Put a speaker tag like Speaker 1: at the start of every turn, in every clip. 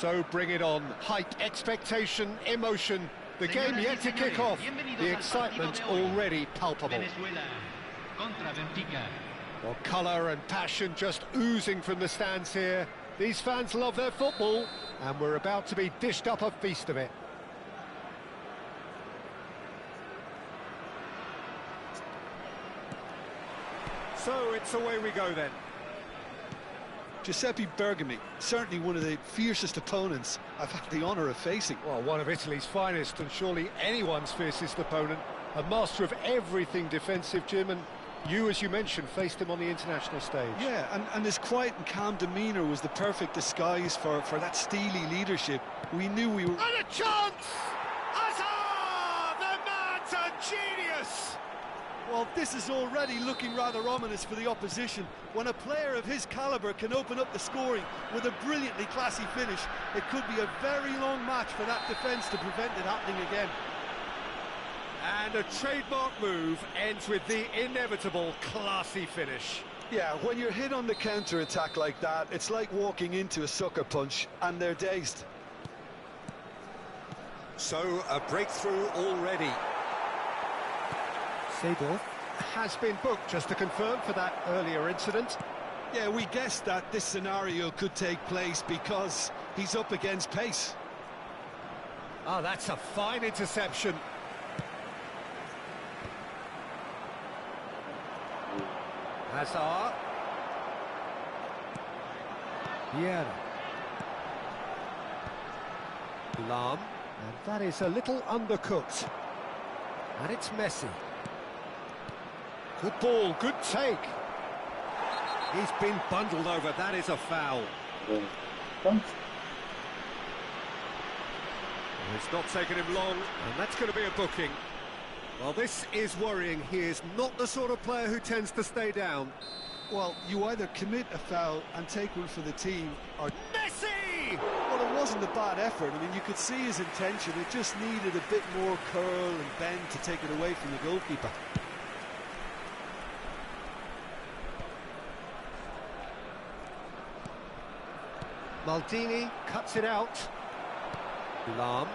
Speaker 1: So bring it on. Hype, expectation, emotion. The game yet to kick off. The excitement already palpable. Well, colour and passion just oozing from the stands here. These fans love their football, and we're about to be dished up a feast of it. So it's away we go then.
Speaker 2: Giuseppe Bergami, certainly one of the fiercest opponents I've had the honour of facing.
Speaker 1: Well, one of Italy's finest, and surely anyone's fiercest opponent. A master of everything defensive, Jim, and you, as you mentioned, faced him on the international stage.
Speaker 2: Yeah, and his quiet and calm demeanour was the perfect disguise for that steely leadership. We knew we were...
Speaker 1: And a chance! Hazard! The man's a genius!
Speaker 2: Well, this is already looking rather ominous for the opposition. When a player of his calibre can open up the scoring with a brilliantly classy finish, it could be a very long match for that defence to prevent it happening again.
Speaker 1: And a trademark move ends with the inevitable classy finish.
Speaker 2: Yeah, when you're hit on the counter-attack like that, it's like walking into a sucker punch, and they're dazed.
Speaker 1: So, a breakthrough already. Seedorf has been booked, just to confirm, for that earlier incident.
Speaker 2: Yeah, we guessed that this scenario could take place because he's up against pace.
Speaker 1: Oh, that's a fine interception. Hazard. Vieira. Lam. And that is a little undercooked. And it's Messi. Good ball, good take. He's been bundled over, that is a foul. It's not taken him long, and that's going to be a booking. Well, this is worrying. He is not the sort of player who tends to stay down.
Speaker 2: Well, you either commit a foul and take one for the team, or...
Speaker 1: Messi!
Speaker 2: Well, it wasn't a bad effort. I mean, you could see his intention. It just needed a bit more curl and bend to take it away from the goalkeeper.
Speaker 1: Maldini cuts it out. Lam.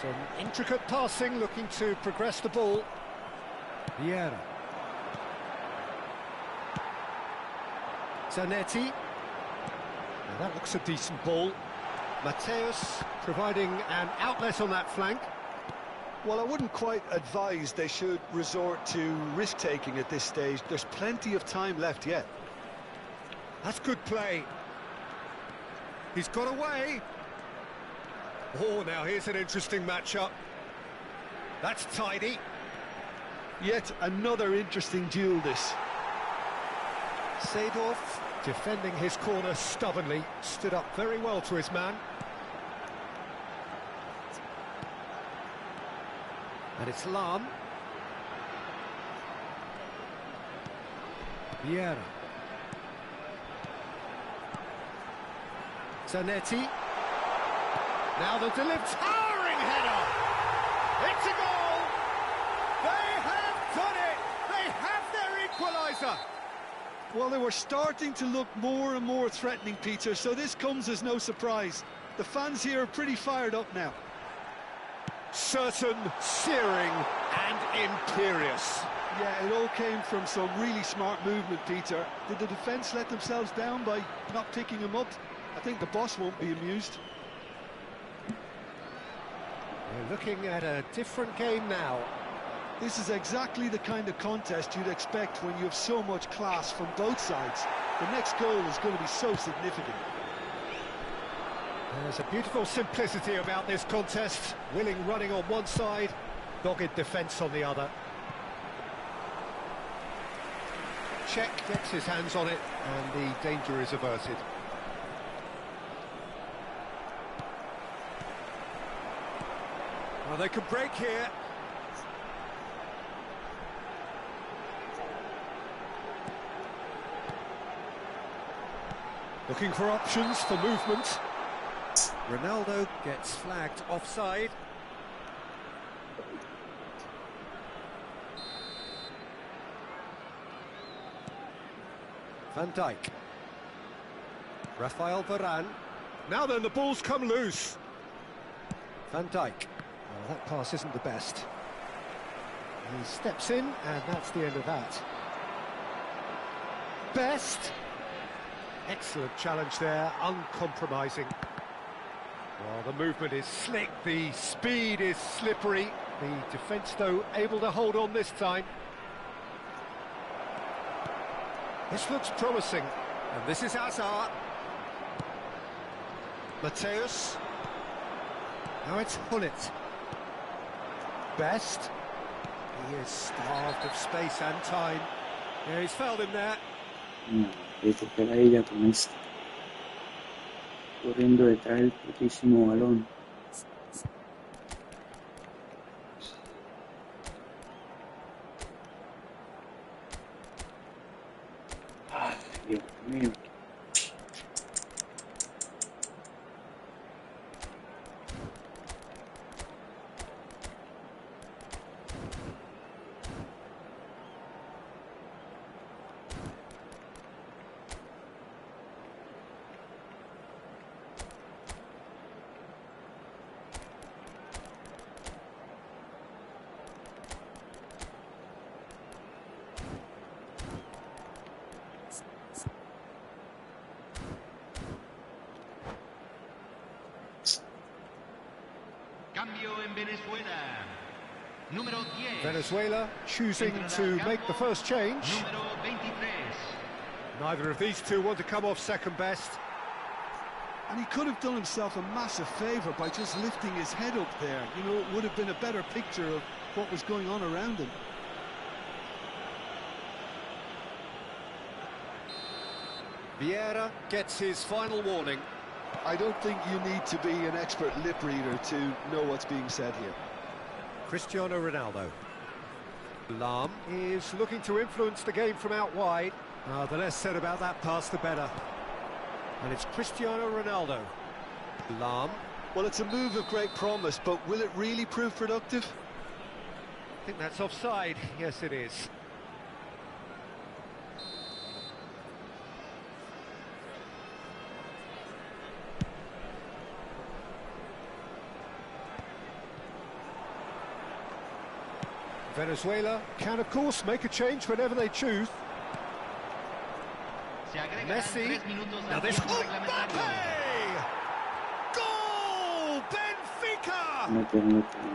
Speaker 1: Some intricate passing, looking to progress the ball. Vieira. Zanetti. Now that looks a decent ball. Mateus providing an outlet on that flank.
Speaker 2: Well, I wouldn't quite advise they should resort to risk-taking at this stage. There's plenty of time left yet.
Speaker 1: That's good play. He's got away. Oh, now here's an interesting matchup. That's tidy.
Speaker 2: Yet another interesting duel, this.
Speaker 1: Seedorf, defending his corner stubbornly, stood up very well to his man. And it's Lam. Vieira. Zanetti. Now the towering header! It's a goal! They have done it! They have their equaliser!
Speaker 2: Well, they were starting to look more and more threatening, Peter, so this comes as no surprise. The fans here are pretty fired up now.
Speaker 1: Certain, searing and imperious.
Speaker 2: Yeah, it all came from some really smart movement, Peter. Did the defence let themselves down by not picking him up? I think the boss won't be amused.
Speaker 1: We're looking at a different game now.
Speaker 2: This is exactly the kind of contest you'd expect when you have so much class from both sides. The next goal is going to be so significant.
Speaker 1: There's a beautiful simplicity about this contest. Willing running on one side, dogged defence on the other. Czech gets his hands on it, and the danger is averted. Well, they could break here. Looking for options for movement. Ronaldo gets flagged offside. Van Dijk. Rafael Varane. Now then, the ball's come loose. Van Dijk. Well, that pass isn't the best. He steps in, and that's the end of that. Best. Excellent challenge there, uncompromising. Well, the movement is slick, the speed is slippery. The defence, though, able to hold on this time. This looks promising. And this is Hazard. Mateus. Now it's Hullet. Best. He is starved of space and time. Yeah, he's fouled him there.
Speaker 3: Le tocará a ella con esto. Corriendo detrás del putísimo balón. Ay, Dios mío.
Speaker 4: Cambio en Venezuela. Número 10.
Speaker 1: Venezuela choosing to make the first change.
Speaker 4: Número 23.
Speaker 1: Neither of these two want to come off second best.
Speaker 2: And he could have done himself a massive favour by just lifting his head up there. You know, it would have been a better picture of what was going on around him.
Speaker 1: Vieira gets his final warning.
Speaker 2: I don't think you need to be an expert lip reader to know what's being said here.
Speaker 1: Cristiano Ronaldo. Lam is looking to influence the game from out wide. The less said about that pass, the better. And it's Cristiano Ronaldo. Lam.
Speaker 2: Well, it's a move of great promise, but will it really prove productive?
Speaker 1: I think that's offside. Yes, it is. Venezuela can, of course, make a change whenever they choose. Messi. Now this. Mbappe! Goal! Benfica!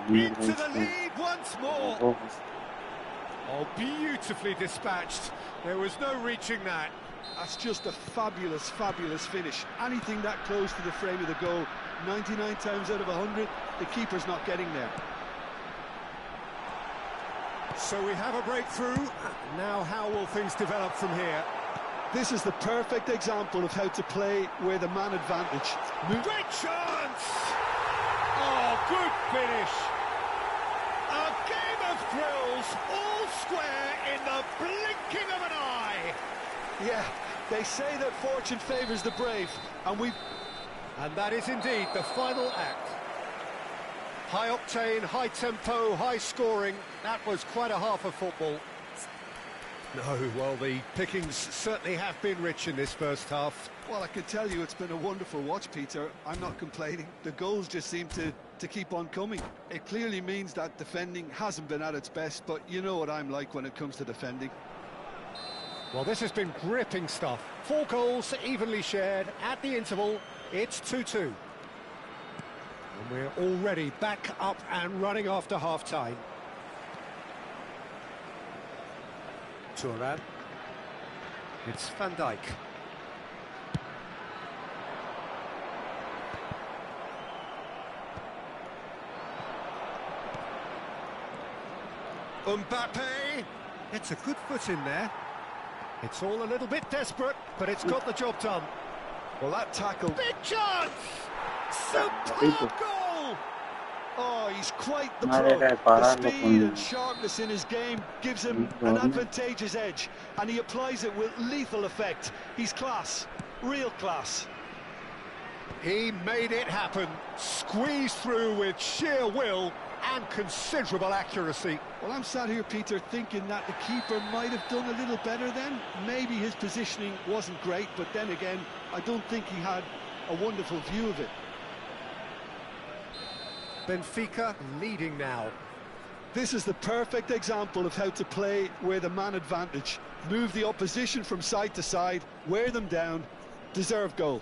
Speaker 1: Into the lead once more. Oh, beautifully dispatched. There was no reaching that.
Speaker 2: That's just a fabulous, fabulous finish. Anything that close to the frame of the goal, 99 times out of 100, the keeper's not getting there.
Speaker 1: So we have a breakthrough. Now how will things develop from here?
Speaker 2: This is the perfect example of how to play with a man advantage.
Speaker 1: Great chance! Oh, good finish. A game of thrills, all square in the blinking of an eye.
Speaker 2: Yeah, they say that fortune favours the brave,
Speaker 1: and that is indeed the final act. High octane, high tempo, high scoring. That was quite a half of football. No, well, the pickings certainly have been rich in this first half.
Speaker 2: Well, I can tell you it's been a wonderful watch, Peter. I'm not complaining. The goals just seem to keep on coming. It clearly means that defending hasn't been at its best, but you know what I'm like when it comes to defending.
Speaker 1: Well, this has been gripping stuff. 4 goals evenly shared at the interval. It's 2-2. And we're already back up and running after half-time. Turan. It's Van Dijk. Mbappe. It's a good foot in there. It's all a little bit desperate, but it's got the job done.
Speaker 2: Well, that tackle...
Speaker 1: Big chance! Superb goal!
Speaker 2: Oh, he's quite the pro. The speed and sharpness in his game gives him an advantageous edge, and he applies it with lethal effect. He's class, real class.
Speaker 1: He made it happen, squeezed through with sheer will and considerable accuracy.
Speaker 2: Well, I'm sat here, Peter, thinking that the keeper might have done a little better then. Maybe his positioning wasn't great, but then again, I don't think he had a wonderful view of it.
Speaker 1: Benfica leading now.
Speaker 2: This is the perfect example of how to play with a man advantage. Move the opposition from side to side, wear them down, deserve goal.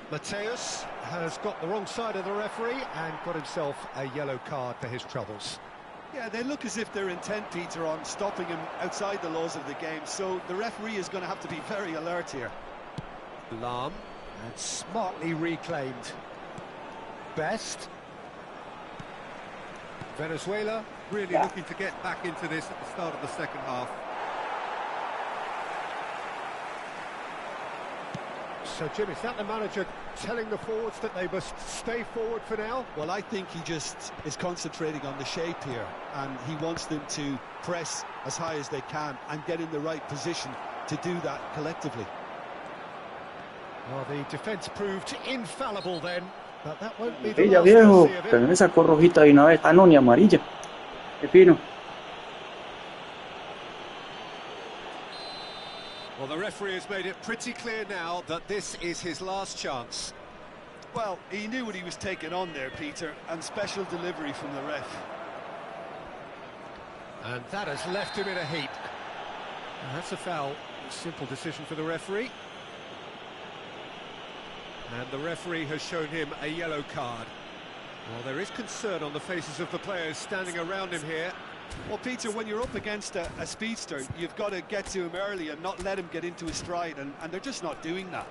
Speaker 1: Mateus has got the wrong side of the referee and got himself a yellow card for his troubles.
Speaker 2: Yeah, they look as if they're intent, Peter, on stopping him outside the laws of the game, so the referee is going to have to be very alert here.
Speaker 1: Lam, and smartly reclaimed. Best. Venezuela really looking to get back into this at the start of the second half. So, Jim, is that the manager telling the forwards that they must stay forward for now?
Speaker 2: Well, I think he just is concentrating on the shape here, and he wants them to press as high as they can and get in the right position to do that collectively.
Speaker 1: Well, the defence proved infallible then, but that won't be the
Speaker 3: Ella
Speaker 1: last
Speaker 3: viejo,
Speaker 1: we'll see of
Speaker 3: pero
Speaker 1: him.
Speaker 3: me sacó rojita de una vez. Ah, no, ni amarilla. Qué fino.
Speaker 1: Well, the referee has made it pretty clear now that this is his last chance.
Speaker 2: Well, he knew what he was taking on there, Peter, and special delivery from the ref.
Speaker 1: And that has left him in a heap. And that's a foul. Simple decision for the referee. And the referee has shown him a yellow card. Well, there is concern on the faces of the players standing around him here.
Speaker 2: Well, Peter, when you're up against a speedster, you've got to get to him early and not let him get into his stride, and they're just not doing that.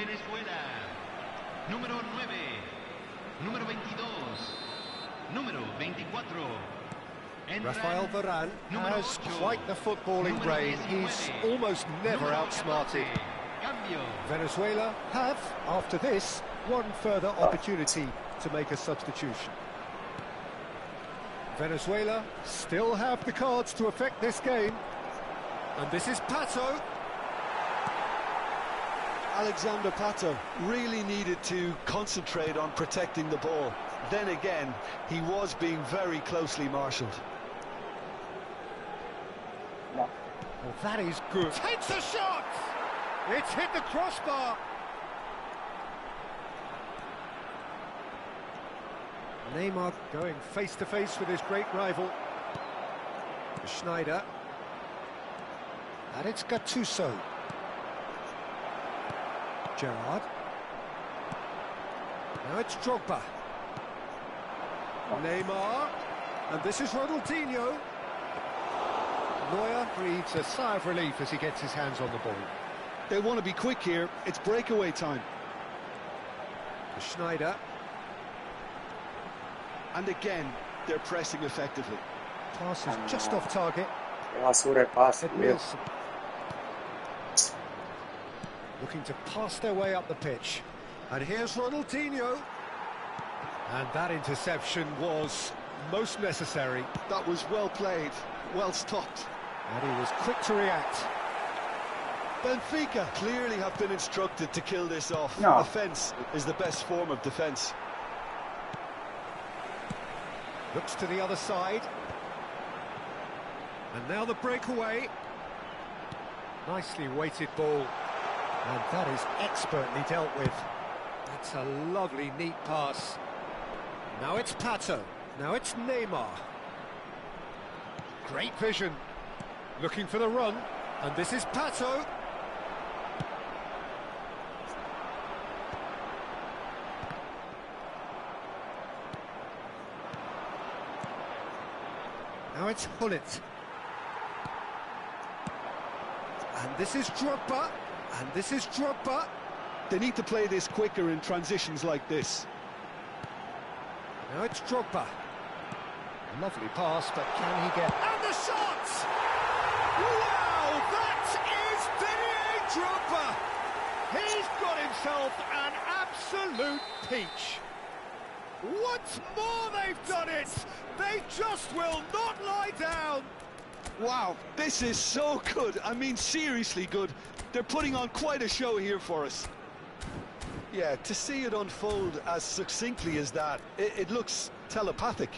Speaker 4: Venezuela. Número 9. Número 22. Número 24.
Speaker 1: Rafael Varane has quite the footballing brain. He's almost never outsmarted. Venezuela have, after this, one further opportunity to make a substitution. Venezuela still have the cards to affect this game. And this is Pato.
Speaker 2: Alexander Pato really needed to concentrate on protecting the ball. Then again, he was being very closely marshalled.
Speaker 1: Well, that is good. Takes a shot! It's hit the crossbar. Neymar going face-to-face with his great rival. Schneider. And it's Gattuso. Gerrard. Now it's Drogba. Neymar. And this is Ronaldinho. Neuer breathes a sigh of relief as he gets his hands on the ball.
Speaker 2: They want to be quick here. It's breakaway time.
Speaker 1: Schneider.
Speaker 2: And again, they're pressing effectively.
Speaker 1: Pass is just off target.
Speaker 3: Pass.
Speaker 1: Looking to pass their way up the pitch. And here's Ronaldinho. And that interception was most necessary.
Speaker 2: That was well played, well stopped.
Speaker 1: And he was quick to react.
Speaker 2: Benfica clearly have been instructed to kill this off.
Speaker 3: No.
Speaker 2: Defence is the best form of defence.
Speaker 1: Looks to the other side. And now the breakaway. Nicely weighted ball. And that is expertly dealt with. That's a lovely, neat pass. Now it's Pato. Now it's Neymar. Great vision. Looking for the run. And this is Pato. Now it's Hullet. And this is Drogba. And this is Drogba.
Speaker 2: They need to play this quicker in transitions like this.
Speaker 1: Now it's Drogba. Lovely pass, but can he get... And the shot! Wow, that is Didier Drogba! He's got himself an absolute peach. Once more they've done it! They just will not lie down!
Speaker 2: Wow, this is so good. I mean, seriously good. They're putting on quite a show here for us. Yeah, to see it unfold as succinctly as that, it looks telepathic.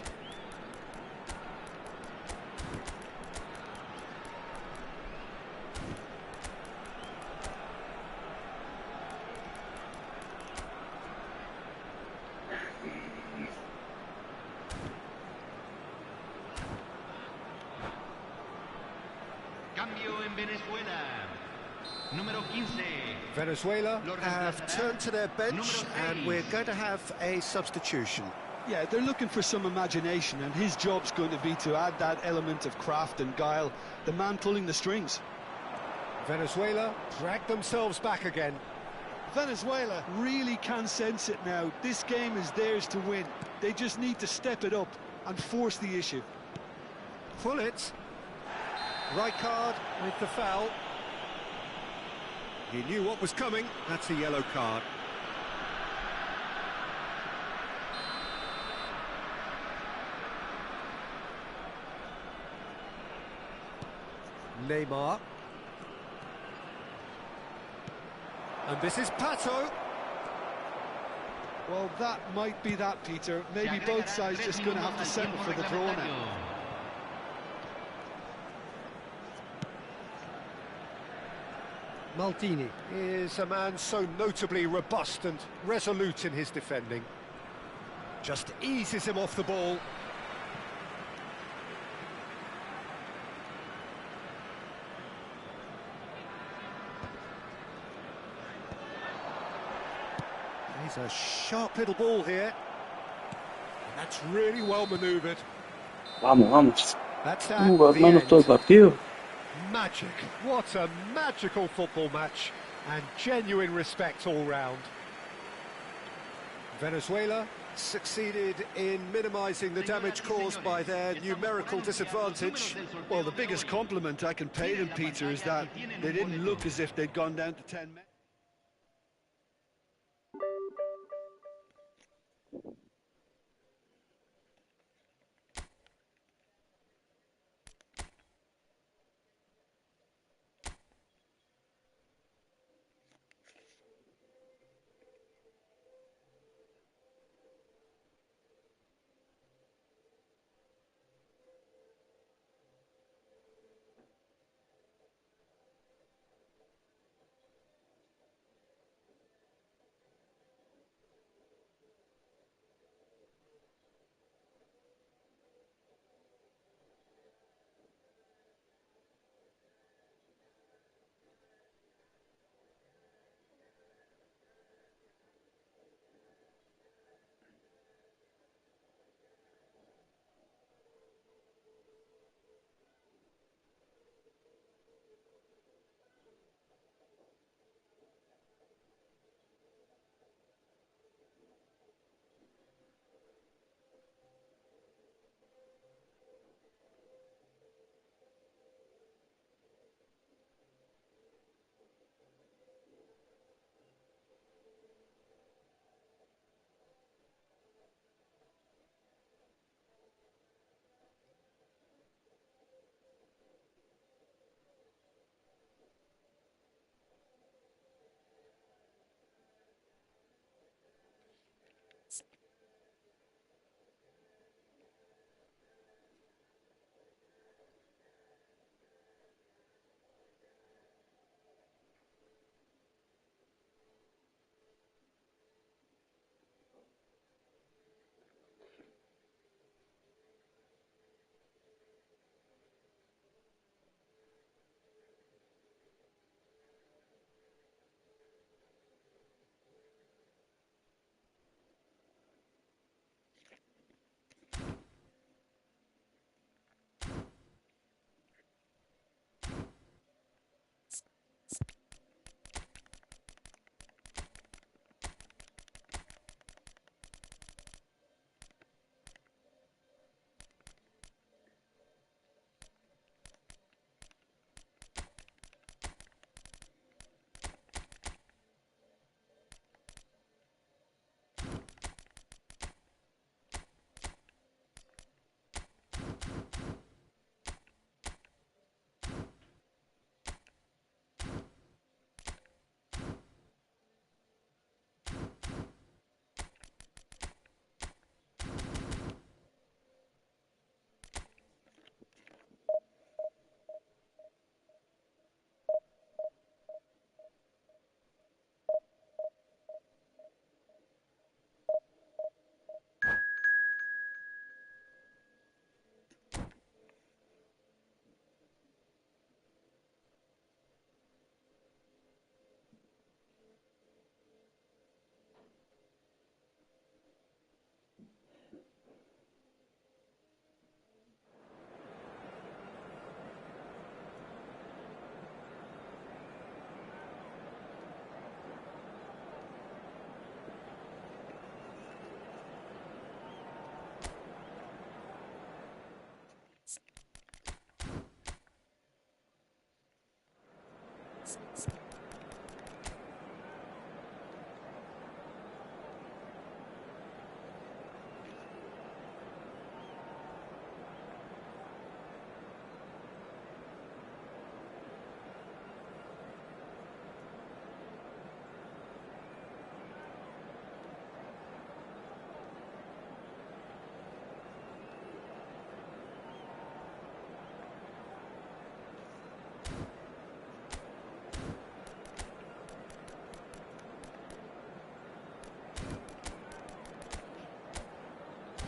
Speaker 4: Cambio en Venezuela. Número 15.
Speaker 1: Venezuela have turned to their bench and we're going to have a substitution.
Speaker 2: Yeah, they're looking for some imagination, and his job's going to be to add that element of craft and guile, the man pulling the strings.
Speaker 1: Venezuela drag themselves back again.
Speaker 2: Venezuela really can sense it now. This game is theirs to win. They just need to step it up and force the issue.
Speaker 1: Hullet. Right card with the foul. He knew what was coming. That's a yellow card. Neymar. And this is Pato.
Speaker 2: Well, that might be that, Peter. Maybe both sides just going to have to settle for the draw now.
Speaker 1: Maldini is a man so notably robust and resolute in his defending. Just eases him off the ball. He's a sharp little ball here. And that's really well manoeuvred.
Speaker 3: Vamos.
Speaker 1: That's
Speaker 3: Más todo el partido.
Speaker 1: Magic. What a magical football match. And genuine respect all round. Venezuela succeeded in minimising the damage caused by their numerical disadvantage.
Speaker 2: Well, the biggest compliment I can pay them, Peter, is that they didn't look as if they'd gone down to 10 men.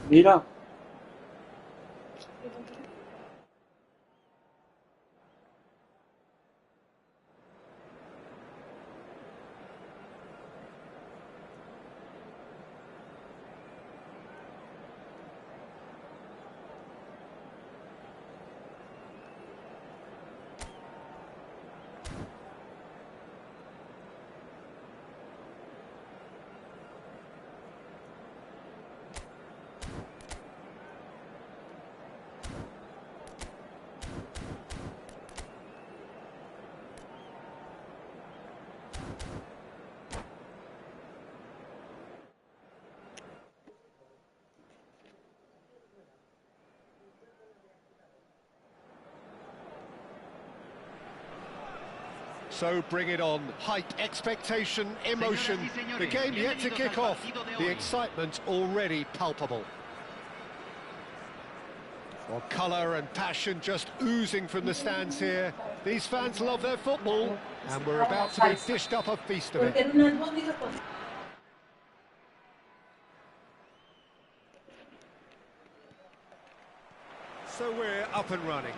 Speaker 3: Mira,
Speaker 1: So bring it on. Hype, expectation, emotion. The game yet to kick off. The excitement already palpable. Well, colour and passion just oozing from the stands here. These fans love their football, and we're about to be dished up a feast of it. So we're up and running.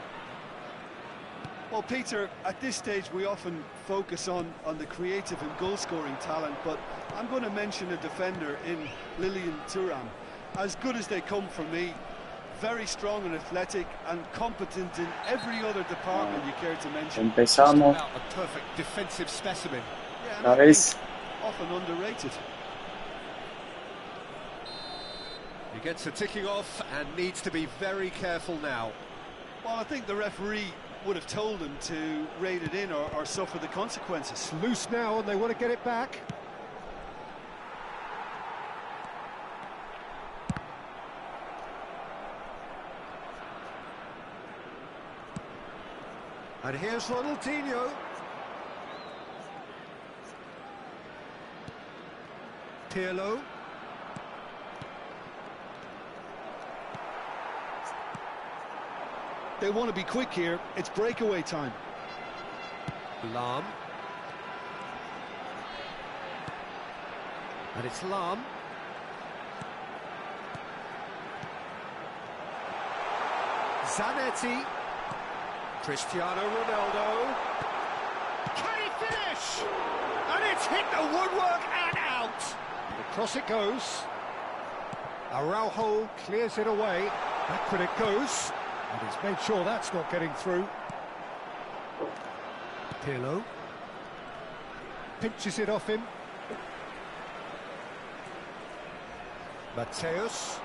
Speaker 2: Well, Peter, at this stage we often focus on the creative and goal-scoring talent, but I'm going to mention a defender in Lilian Thuram. As good as they come for me, very strong and athletic and competent in every other department you care to mention.
Speaker 3: Empezamos.
Speaker 1: A perfect defensive specimen.
Speaker 2: Yeah,
Speaker 3: La vez.
Speaker 2: often underrated.
Speaker 1: He gets a ticking off and needs to be very careful now.
Speaker 2: Well, I think the referee would have told him to rate it in or suffer the consequences.
Speaker 1: It's loose now and they want to get it back. And here's Ronaldinho. Pirlo.
Speaker 2: They want to be quick here. It's breakaway time.
Speaker 1: Lam. And it's Lam. Zanetti. Cristiano Ronaldo. Can he finish? And it's hit the woodwork and out. Across it goes. Araujo clears it away. Backward it goes. And he's made sure that's not getting through. Pirlo. Pinches it off him. Mateus.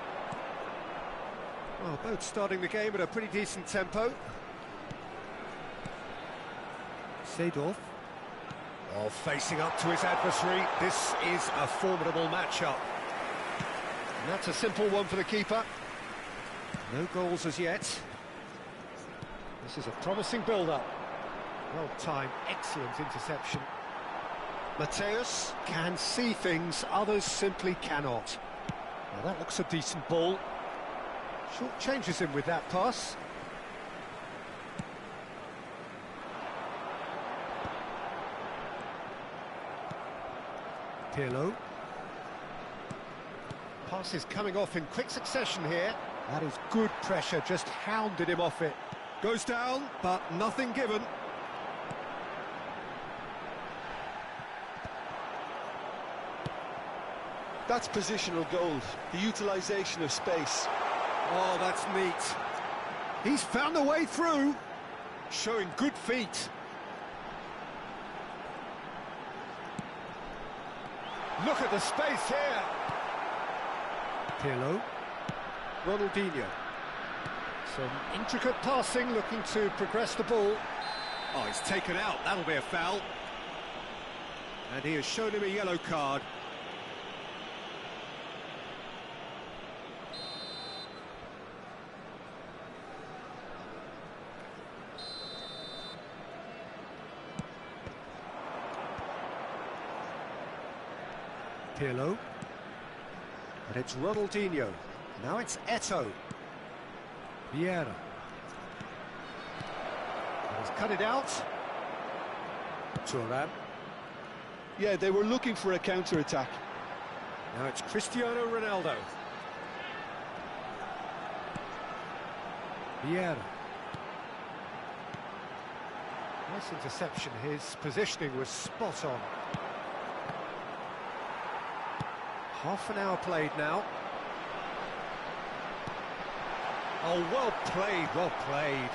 Speaker 1: Well, both starting the game at a pretty decent tempo. Seedorf. Oh, facing up to his adversary. This is a formidable matchup. And that's a simple one for the keeper. No goals as yet. This is a promising build-up. Well timed, excellent interception. Mateus can see things others simply cannot. Now that looks a decent ball. Short changes him with that pass. Pirlo. Pass is coming off in quick succession here. That is good pressure, just hounded him off it. Goes down, but nothing given.
Speaker 2: That's positional goals, the utilisation of space.
Speaker 1: Oh, that's neat. He's found a way through, showing good feet. Look at the space here. Pirlo. Ronaldinho. Some intricate passing, looking to progress the ball. Oh, he's taken out. That'll be a foul. And he has shown him a yellow card. Pirlo. And it's Ronaldinho. Now it's Eto'o. Vieira. And he's cut it out. Thuram.
Speaker 2: Yeah, they were looking for a counter-attack.
Speaker 1: Now it's Cristiano Ronaldo. Vieira. Nice interception. His positioning was spot on. Half an hour played now. Oh, well played, well played.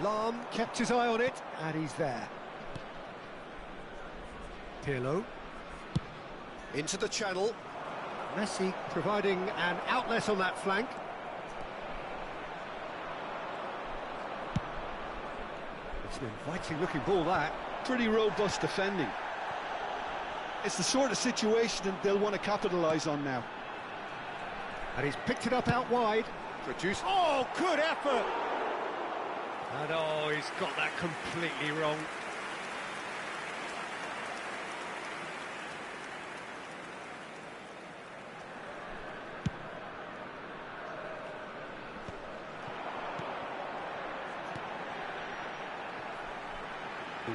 Speaker 1: Lam kept his eye on it, and he's there. Pirlo. Into the channel. Messi providing an outlet on that flank. It's an inviting looking ball, that.
Speaker 2: Pretty robust defending. It's the sort of situation that they'll want to capitalise on now.
Speaker 1: And he's picked it up out wide. Produce. Oh, good effort! And oh, he's got that completely wrong.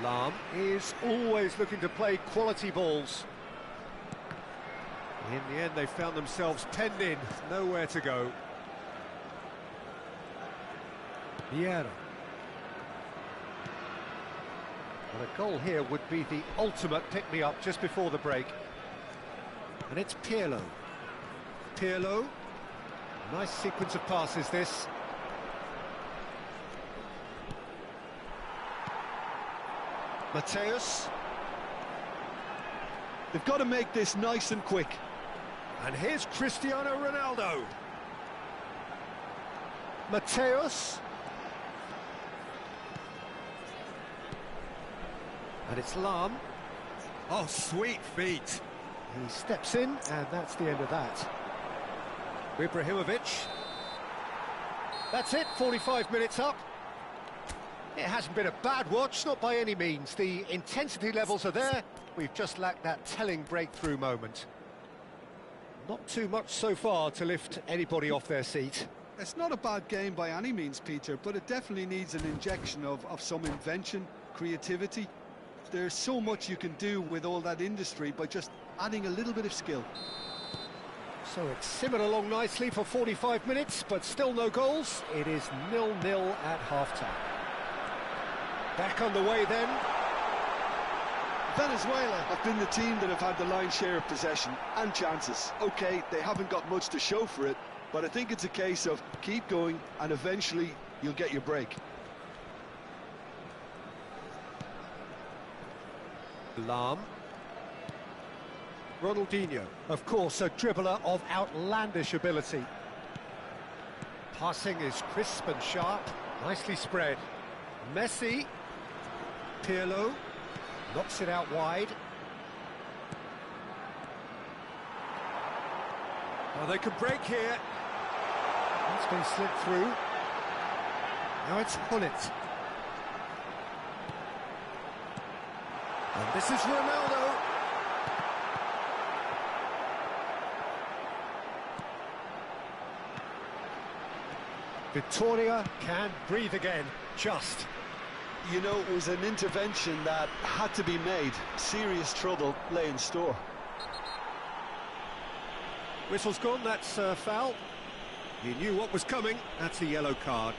Speaker 1: Lam is always looking to play quality balls. In the end, they found themselves penned in, nowhere to go. Vieira. Well, a goal here would be the ultimate pick-me-up just before the break. And it's Pirlo. Pirlo. Nice sequence of passes, this. Mateus.
Speaker 2: They've got to make this nice and quick.
Speaker 1: And here's Cristiano Ronaldo. Mateus. And it's Lam. Oh, sweet feet. He steps in, and that's the end of that. Ibrahimovic. That's it, 45 minutes up. It hasn't been a bad watch, not by any means. The intensity levels are there. We've just lacked that telling breakthrough moment. Not too much so far to lift anybody off their seat.
Speaker 2: It's not a bad game by any means, Peter, but it definitely needs an injection of some invention, creativity. There's so much you can do with all that industry by just adding a little bit of skill.
Speaker 1: So it's simmered along nicely for 45 minutes, but still no goals. It is 0-0 at half-time. Back on the way then.
Speaker 2: Venezuela have been the team that have had the lion's share of possession and chances. OK, they haven't got much to show for it, but I think it's a case of keep going and eventually you'll get your break.
Speaker 1: Lam. Ronaldinho, of course, a dribbler of outlandish ability. Passing is crisp and sharp, nicely spread. Messi. Pirlo knocks it out wide. Oh, they could break here. It's been slipped through. Now it's Hullet. And this is Ronaldo. Victoria can breathe again, just.
Speaker 2: You know, it was an intervention that had to be made. Serious trouble lay in store.
Speaker 1: Whistle's gone, that's a foul. He knew what was coming, that's a yellow card.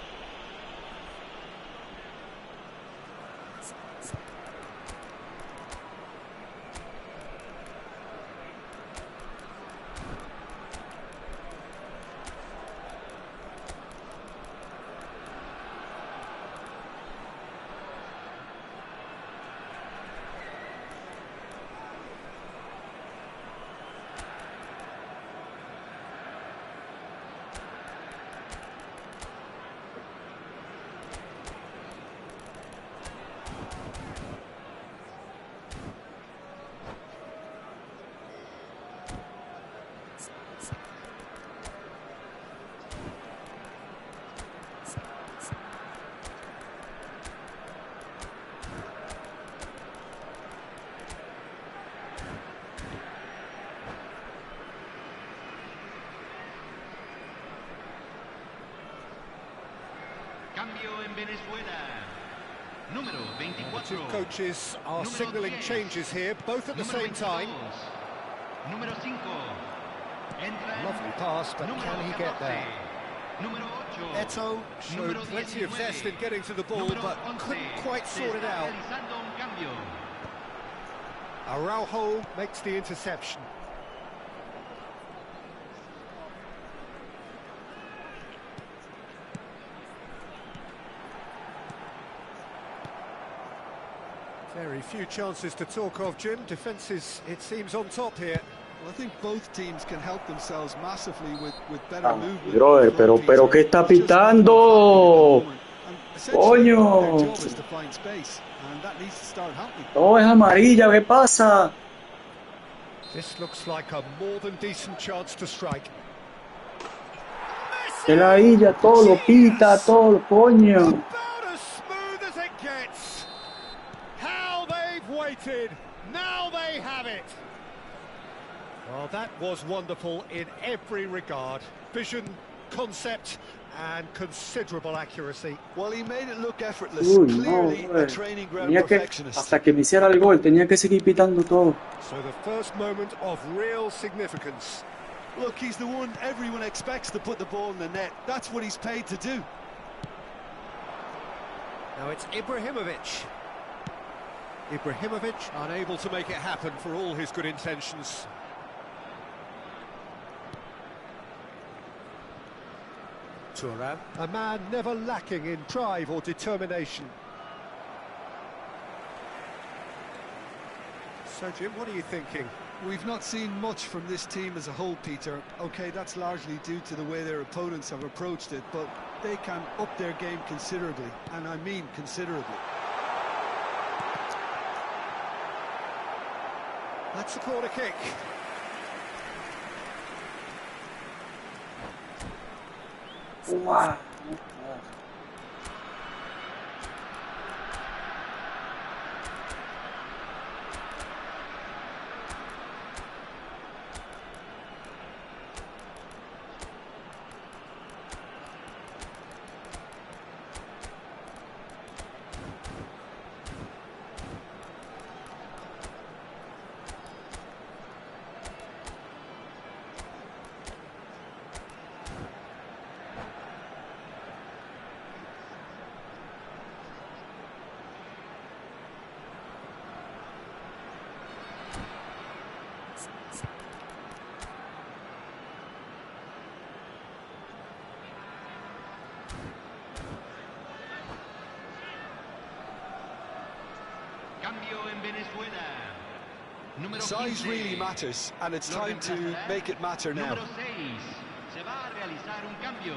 Speaker 1: The two coaches are signalling changes here, both at the same time. Lovely pass, but can he get there? Eto showed plenty of zest in getting to the ball, but couldn't quite sort it out. Araujo makes the interception. Very few chances to talk of, Jim. Defence is, it seems, on top here.
Speaker 2: Well, I think both teams can help themselves massively with better movement.
Speaker 3: Brother, pero ¿qué está pitando? Coño. No, es amarilla, ¿qué pasa?
Speaker 1: This looks like a more than decent chance to strike.
Speaker 3: Que la illa, todo lo pita, todo lo coño.
Speaker 1: About as smooth as it gets. How they've waited. Now they have it. Well, that was wonderful in every regard. Vision, concept, and considerable accuracy.
Speaker 2: Well, he made it look effortless.
Speaker 3: Uy, no,
Speaker 2: Clearly a
Speaker 3: güey.
Speaker 2: training ground
Speaker 3: Tenía que,
Speaker 2: perfectionist.
Speaker 3: hasta que me hiciera el gol, tenía que seguir pitando todo.
Speaker 1: So the first moment of real significance.
Speaker 2: Look, he's the one everyone expects to put the ball in the net. That's what he's paid to do.
Speaker 1: Now it's Ibrahimovic. Ibrahimovic unable to make it happen for all his good intentions. Thuram, a man never lacking in drive or determination. So Jim, what are you thinking?
Speaker 2: We've not seen much from this team as a whole, Peter. OK, that's largely due to the way their opponents have approached it, but they can up their game considerably, and I mean considerably.
Speaker 1: That's a corner kick.
Speaker 3: Wow.
Speaker 4: Cambio en Venezuela. Número
Speaker 2: Size
Speaker 4: 15.
Speaker 2: really matters, and it's
Speaker 4: Lo
Speaker 2: time to
Speaker 4: reemplazará
Speaker 2: make it matter now.
Speaker 4: Número 6. Se va a realizar un cambio.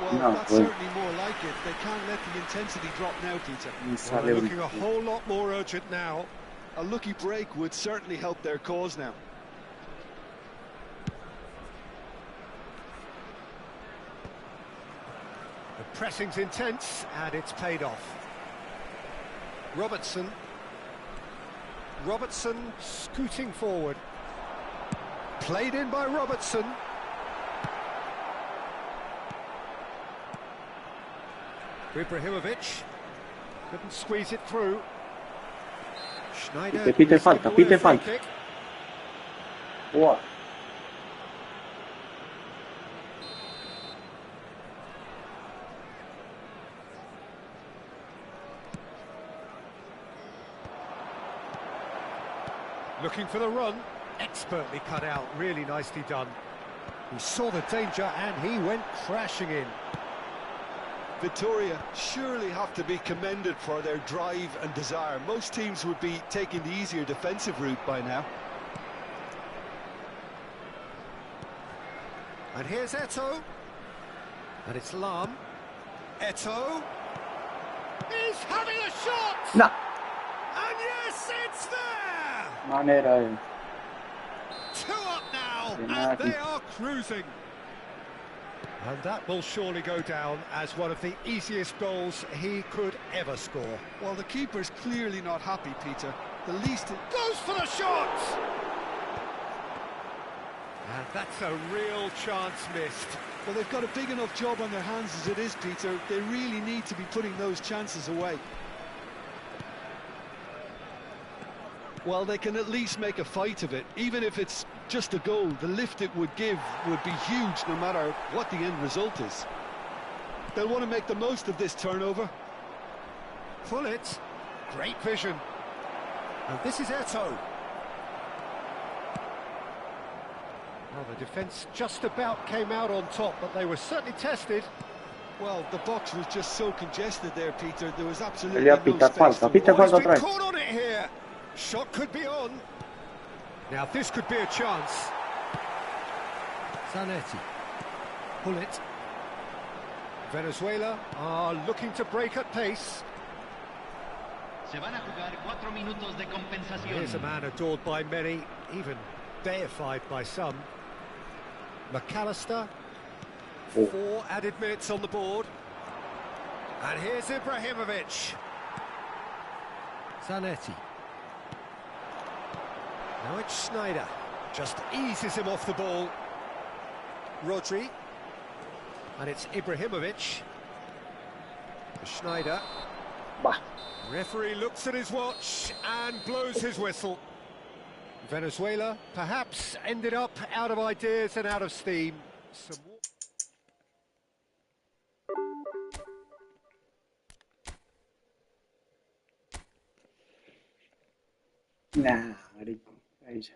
Speaker 2: Well,
Speaker 3: No,
Speaker 2: that's
Speaker 3: well.
Speaker 2: certainly more like it. They can't let the intensity drop now, Peter.
Speaker 3: Me
Speaker 1: Well,
Speaker 3: sale
Speaker 1: they're
Speaker 3: un-
Speaker 1: looking a whole lot more urgent now.
Speaker 2: A lucky break would certainly help their cause now.
Speaker 1: The pressing's intense, and it's paid off. Robertson. Robertson scooting forward. Played in by Robertson. Ibrahimovic. Couldn't squeeze it through. Schneider.
Speaker 3: Pite
Speaker 1: risking
Speaker 3: falta,
Speaker 1: away
Speaker 3: pite
Speaker 1: a free
Speaker 3: falta.
Speaker 1: kick.
Speaker 3: Wow.
Speaker 1: Looking for the run. Expertly cut out, really nicely done. He saw the danger and he went crashing in.
Speaker 2: Victoria surely have to be commended for their drive and desire. Most teams would be taking the easier defensive route by now.
Speaker 1: And here's Eto'o. And it's Lam. Eto'o. He's having a shot!
Speaker 3: No.
Speaker 1: And yes, it's there!
Speaker 3: Manera de...
Speaker 1: Two up now,
Speaker 3: Penalty.
Speaker 1: and they are cruising. And that will surely go down as one of the easiest goals he could ever score.
Speaker 2: Well, the keeper's clearly not happy, Peter. The least...
Speaker 1: Goes for the shot! And that's a real chance missed.
Speaker 2: Well, they've got a big enough job on their hands as it is, Peter. They really need to be putting those chances away. Well, they can at least make a fight of it. Even if it's just a goal, the lift it would give would be huge no matter what the end result is. They'll want to make the most of this turnover.
Speaker 1: Pull it. Great vision. And this is Eto'o. Well, the defence just about came out on top, but they were certainly tested.
Speaker 2: Well, the box was just so congested there, Peter. There was absolutely
Speaker 3: Quería
Speaker 2: no
Speaker 3: pitar
Speaker 2: space
Speaker 3: falta,
Speaker 2: for
Speaker 3: pita
Speaker 2: one.
Speaker 1: He's
Speaker 3: falta
Speaker 1: been
Speaker 3: otra vez.
Speaker 1: caught on it here. Shot could be on. Now this could be a chance. Zanetti. Pull it. Venezuela are looking to break at pace.
Speaker 4: Se van a jugar 4 minutos de compensación.
Speaker 1: Here's a man adored by many, even deified by some. McAllister. 4 added minutes on the board. And here's Ibrahimovic. Zanetti. Now it's Schneider. Just eases him off the ball. Rodri. And it's Ibrahimovic. Schneider.
Speaker 3: Bah.
Speaker 1: Referee looks at his watch and blows his whistle. Venezuela perhaps ended up out of ideas and out of steam.
Speaker 3: Nah, marico. Ahí ya.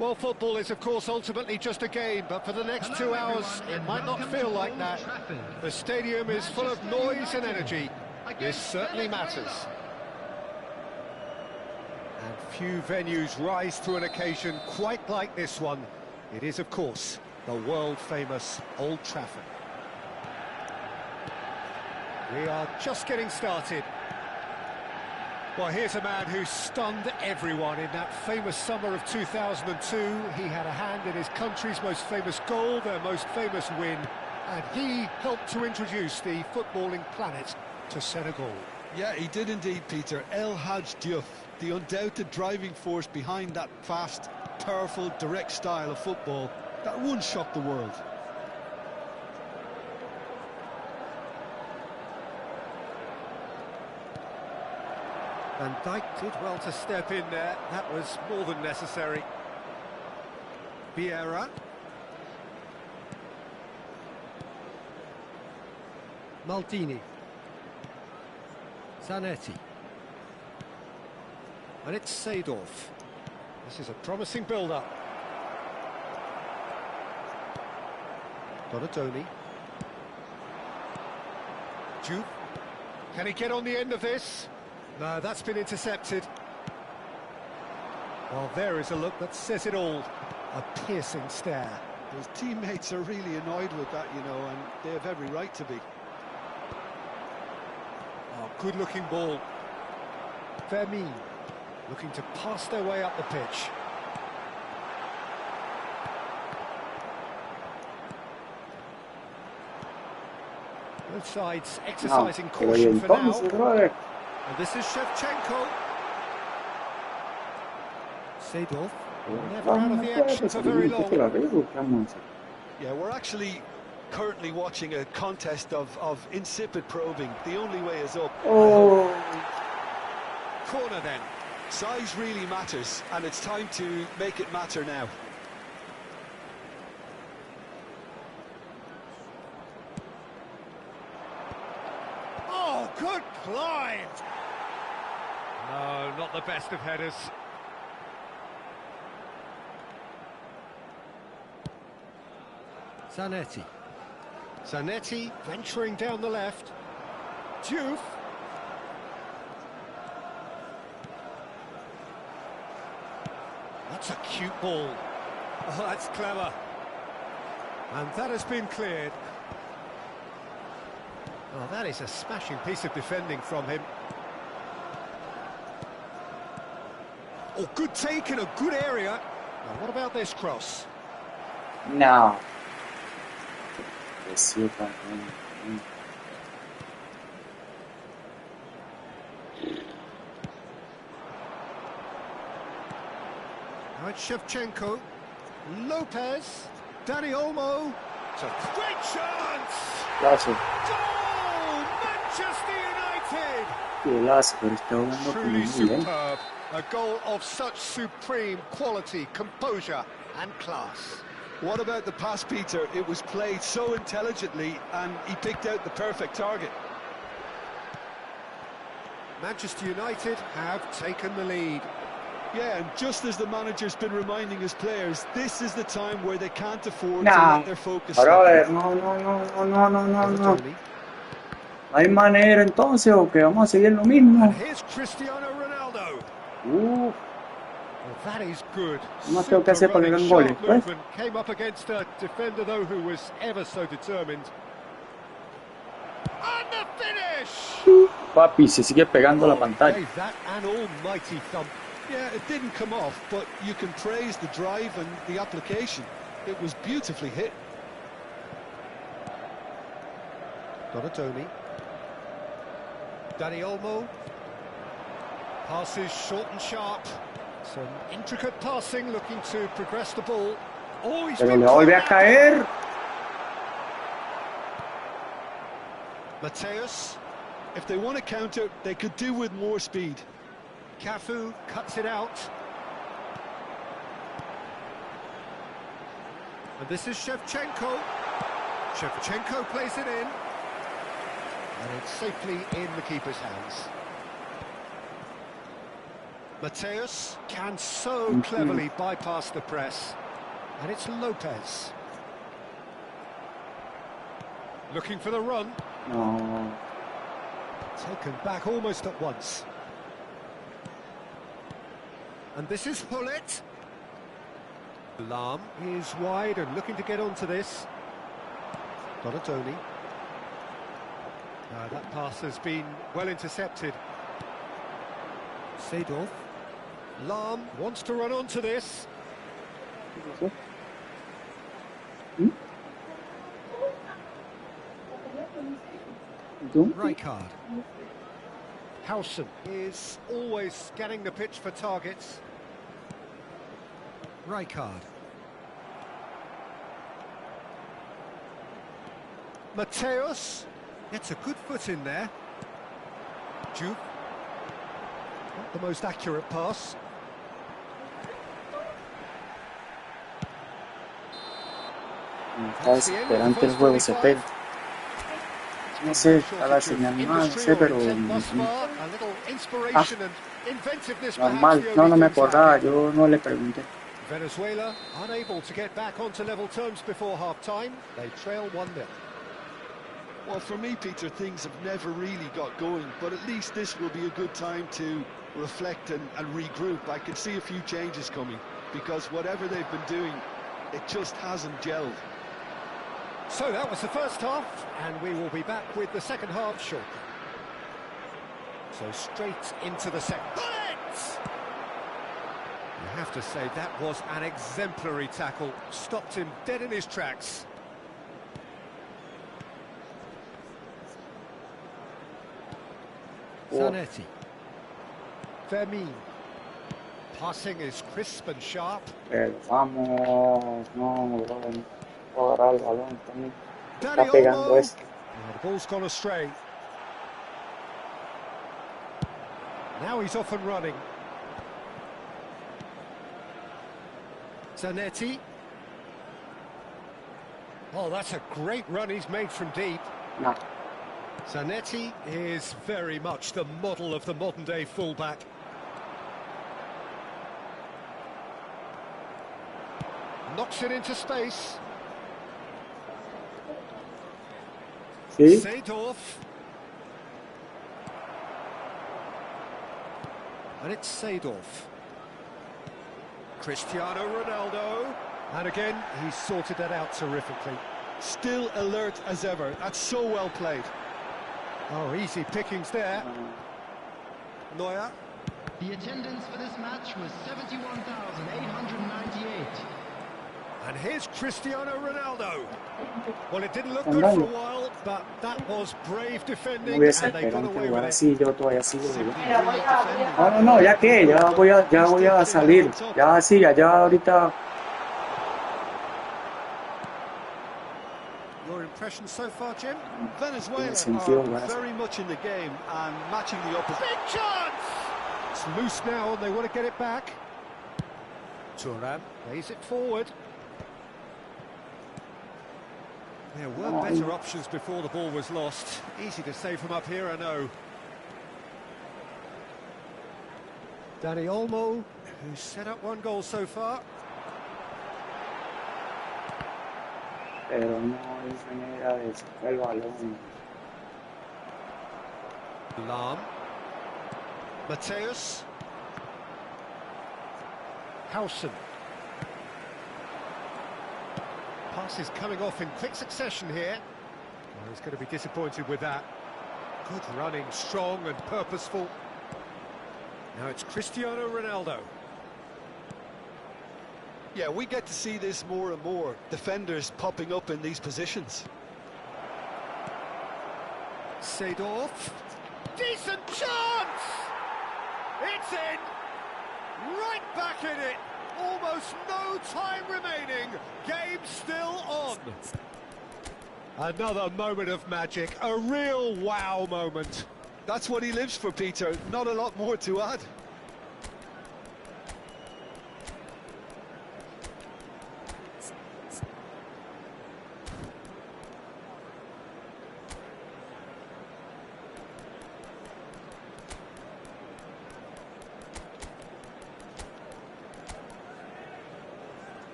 Speaker 1: Well, football is, of course, ultimately just a game, but for the next 2 hours, it might not feel like that. The stadium is full of noise and energy. This certainly matters. And few venues rise to an occasion quite like this one. It is, of course, the world-famous Old Trafford. We are just getting started. Well, here's a man who stunned everyone in that famous summer of 2002. He had a hand in his country's most famous goal, their most famous win, and he helped to introduce the footballing planet to Senegal.
Speaker 2: Yeah, he did indeed, Peter. El Hadj Diouf, the undoubted driving force behind that fast, powerful, direct style of football that once shocked the world.
Speaker 1: Van Dijk did well to step in there. That was more than necessary. Vieira. Maldini. Zanetti. And it's Seedorf. This is a promising build-up. Donadoni. Juve. Can he get on the end of this? No, that's been intercepted. Well, there is a look that says it all. A piercing stare.
Speaker 2: His teammates are really annoyed with that, you know, and they have every right to be.
Speaker 1: Oh, good-looking ball. Vermeer looking to pass their way up the pitch. Both sides exercising caution for now. And this is Shevchenko. Seedorf, never out of the action for very long.
Speaker 2: Yeah, we're actually currently watching a contest of insipid probing. The only way is up.
Speaker 3: Oh.
Speaker 2: Corner then. Size really matters, and it's time to make it matter now.
Speaker 1: Oh, good climb! No, not the best of headers. Zanetti. Zanetti venturing down the left. Juve. That's a cute ball. Oh, that's clever. And that has been cleared. Oh, that is a smashing piece of defending from him. Oh, good take in a good area. Now, what about this cross?
Speaker 3: No.
Speaker 1: Now it's Shevchenko, Lopez, Dani Olmo. It's a great chance!
Speaker 3: Gracias.
Speaker 1: Goal! Manchester United!
Speaker 3: Golazo, pero está jugando como
Speaker 1: Truly
Speaker 3: muy bien.
Speaker 1: superb. A goal of such supreme quality, composure and class.
Speaker 2: What about the pass, Peter? It was played so intelligently, and he picked out the perfect target.
Speaker 1: Manchester United have taken the lead.
Speaker 2: Yeah, and just as the manager's been reminding his players, this is the time where they can't afford to
Speaker 3: Nah,
Speaker 2: let their focus
Speaker 3: brother,
Speaker 2: slip.
Speaker 3: no. ¿No hay manera entonces o que vamos a seguir lo mismo?
Speaker 1: And here's Cristiano Ronaldo. Well, that is good.
Speaker 3: Más tengo que hacer para que hagan goles, pues.
Speaker 1: Came up against a defender though who was ever so determined. And the finish!
Speaker 3: Papi, se sigue pegando la pantalla.
Speaker 1: Gave that an almighty thump.
Speaker 2: Yeah, it didn't come off, but you can praise the drive and the application. It was beautifully hit.
Speaker 1: Donadoni. Dani Olmo. Passes short and sharp. Some intricate passing, looking to progress the ball. Oh, he's
Speaker 3: Pero le vuelve a caer.
Speaker 2: Mateus, if they want to counter, they could do with more speed.
Speaker 1: Cafu cuts it out. And this is Shevchenko. Shevchenko plays it in. And it's safely in the keeper's hands. Mateus can so cleverly bypass the press. And it's Lopez. Looking for the run.
Speaker 3: No.
Speaker 1: Taken back almost at once. And this is Hullet. Lam is wide and looking to get onto this. Donadoni. That pass has been well intercepted. Seedorf. Lam wants to run onto this. Rijkaard. Howson is always scanning the pitch for targets. Rijkaard. Mateus gets a good foot in there. Juve. Not the most accurate pass.
Speaker 3: Está desesperante el juego, se pega. No sé, está la señal mal, no sé, pero... normal, no me acordaba, yo no le pregunté.
Speaker 1: Venezuela unable to get back onto level terms before half-time. They trail 1-0.
Speaker 2: Well, for me, Peter, things have never really got going, but at least this will be a good time to reflect and regroup. I can see a few changes coming, because whatever they've been doing, it just hasn't gelled.
Speaker 1: So that was the first half, and we will be back with the second half shortly. So straight into the second. You have to say that was an exemplary tackle. Stopped him dead in his tracks. Zanetti. Fermin. Passing is crisp and sharp.
Speaker 3: Vamos, no, puedo agarrar el balón también. Está
Speaker 1: Danny
Speaker 3: pegando
Speaker 1: Olmo.
Speaker 3: este.
Speaker 1: The ball's gone astray. Now he's off and running. Zanetti. Oh, that's a great run he's made from deep.
Speaker 3: No.
Speaker 1: Zanetti is very much the model of the modern-day fullback. Knocks it into space.
Speaker 3: ¿Sí?
Speaker 1: Seedorf. And it's Seedorf. Cristiano Ronaldo. And again, he's sorted that out terrifically.
Speaker 2: Still alert as ever. That's so well played.
Speaker 1: Oh, easy pickings there. Neuer.
Speaker 4: The attendance for this match was 71,898.
Speaker 1: And here's Cristiano Ronaldo. Well, it didn't look good for a while, but that was brave defending,
Speaker 3: Muy
Speaker 1: and they got
Speaker 3: desesperante
Speaker 1: away
Speaker 3: jugar
Speaker 1: with it.
Speaker 3: así, yo todavía sigo.
Speaker 1: Simply brilliant defending.
Speaker 3: No, no, no, ya que, ya voy a salir. Ya sí, ya ahorita.
Speaker 1: Your impression so far, Jim?
Speaker 2: Venezuela
Speaker 3: sentido,
Speaker 2: are
Speaker 3: gracias.
Speaker 2: very much in the game and matching the opposition.
Speaker 1: Big chance! It's loose now, and they want to get it back. Thuram lays it forward. There were better options before the ball was lost. Easy to say from up here, I know. Danny Olmo, who's set up one goal so far.
Speaker 3: Pero no hay manera de sacar el balón.
Speaker 1: Lam. Mateus. Howson. Pass is coming off in quick succession here. Well, he's going to be disappointed with that. Good running, strong and purposeful. Now it's Cristiano Ronaldo.
Speaker 2: Yeah, we get to see this more and more. Defenders popping up in these positions.
Speaker 1: Seedorf. Decent chance! It's in! Right back in it! Almost no time remaining. Game still on. Another moment of magic. A real wow moment.
Speaker 2: That's what he lives for, Peter. Not a lot more to add.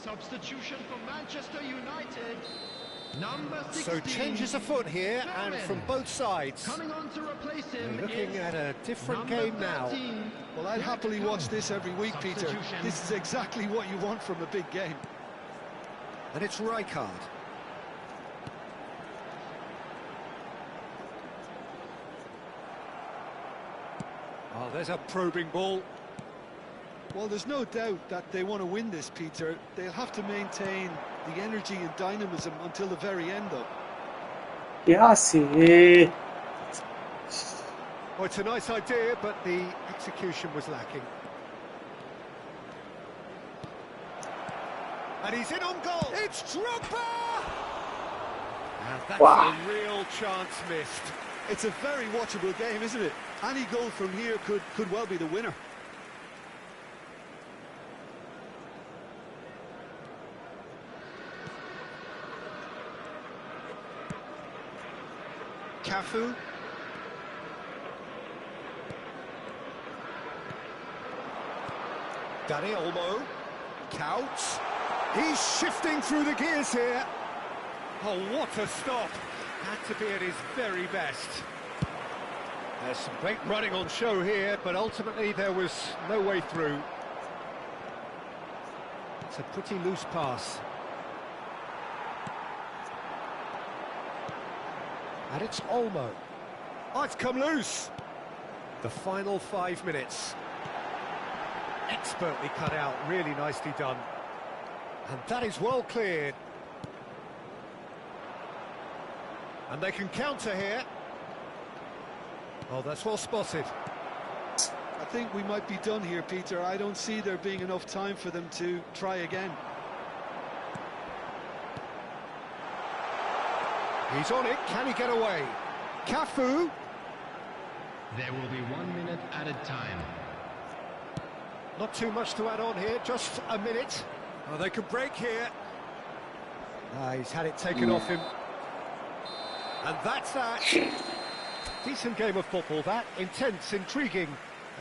Speaker 4: Substitution for Manchester United. Number 16.
Speaker 1: So changes afoot here, and from both sides.
Speaker 4: Coming on to replace him.
Speaker 1: We're looking at a different game now.
Speaker 2: Well, I'd happily watch this every week, Peter. This is exactly what you want from a big game.
Speaker 1: And it's Rijkaard. Oh, there's a probing ball.
Speaker 2: Well, there's no doubt that they want to win this, Peter. They'll have to maintain the energy and dynamism until the very end, though.
Speaker 3: Yeah, see.
Speaker 1: Well, it's a nice idea, but the execution was lacking. And he's in on goal. It's Drogba! And that's
Speaker 3: Wow.
Speaker 1: a real chance missed.
Speaker 2: It's a very watchable game, isn't it? Any goal from here could well be the winner.
Speaker 1: Cafu. Danny Olmo. Counts. He's shifting through the gears here. Oh, what a stop. Had to be at his very best. There's some great running on show here, but ultimately there was no way through. It's a pretty loose pass. And it's Olmo. Oh, it's come loose. The final 5 minutes. Expertly cut out, really nicely done. And that is well cleared. And they can counter here. Oh, that's well spotted.
Speaker 2: I think we might be done here, Peter. I don't see there being enough time for them to try again.
Speaker 1: He's on it, can he get away? Cafu.
Speaker 4: There will be 1 minute added time.
Speaker 1: Not too much to add on here, just a minute. Oh, they could break here. He's had it taken off him. And that's that. Decent game of football, that. Intense, intriguing.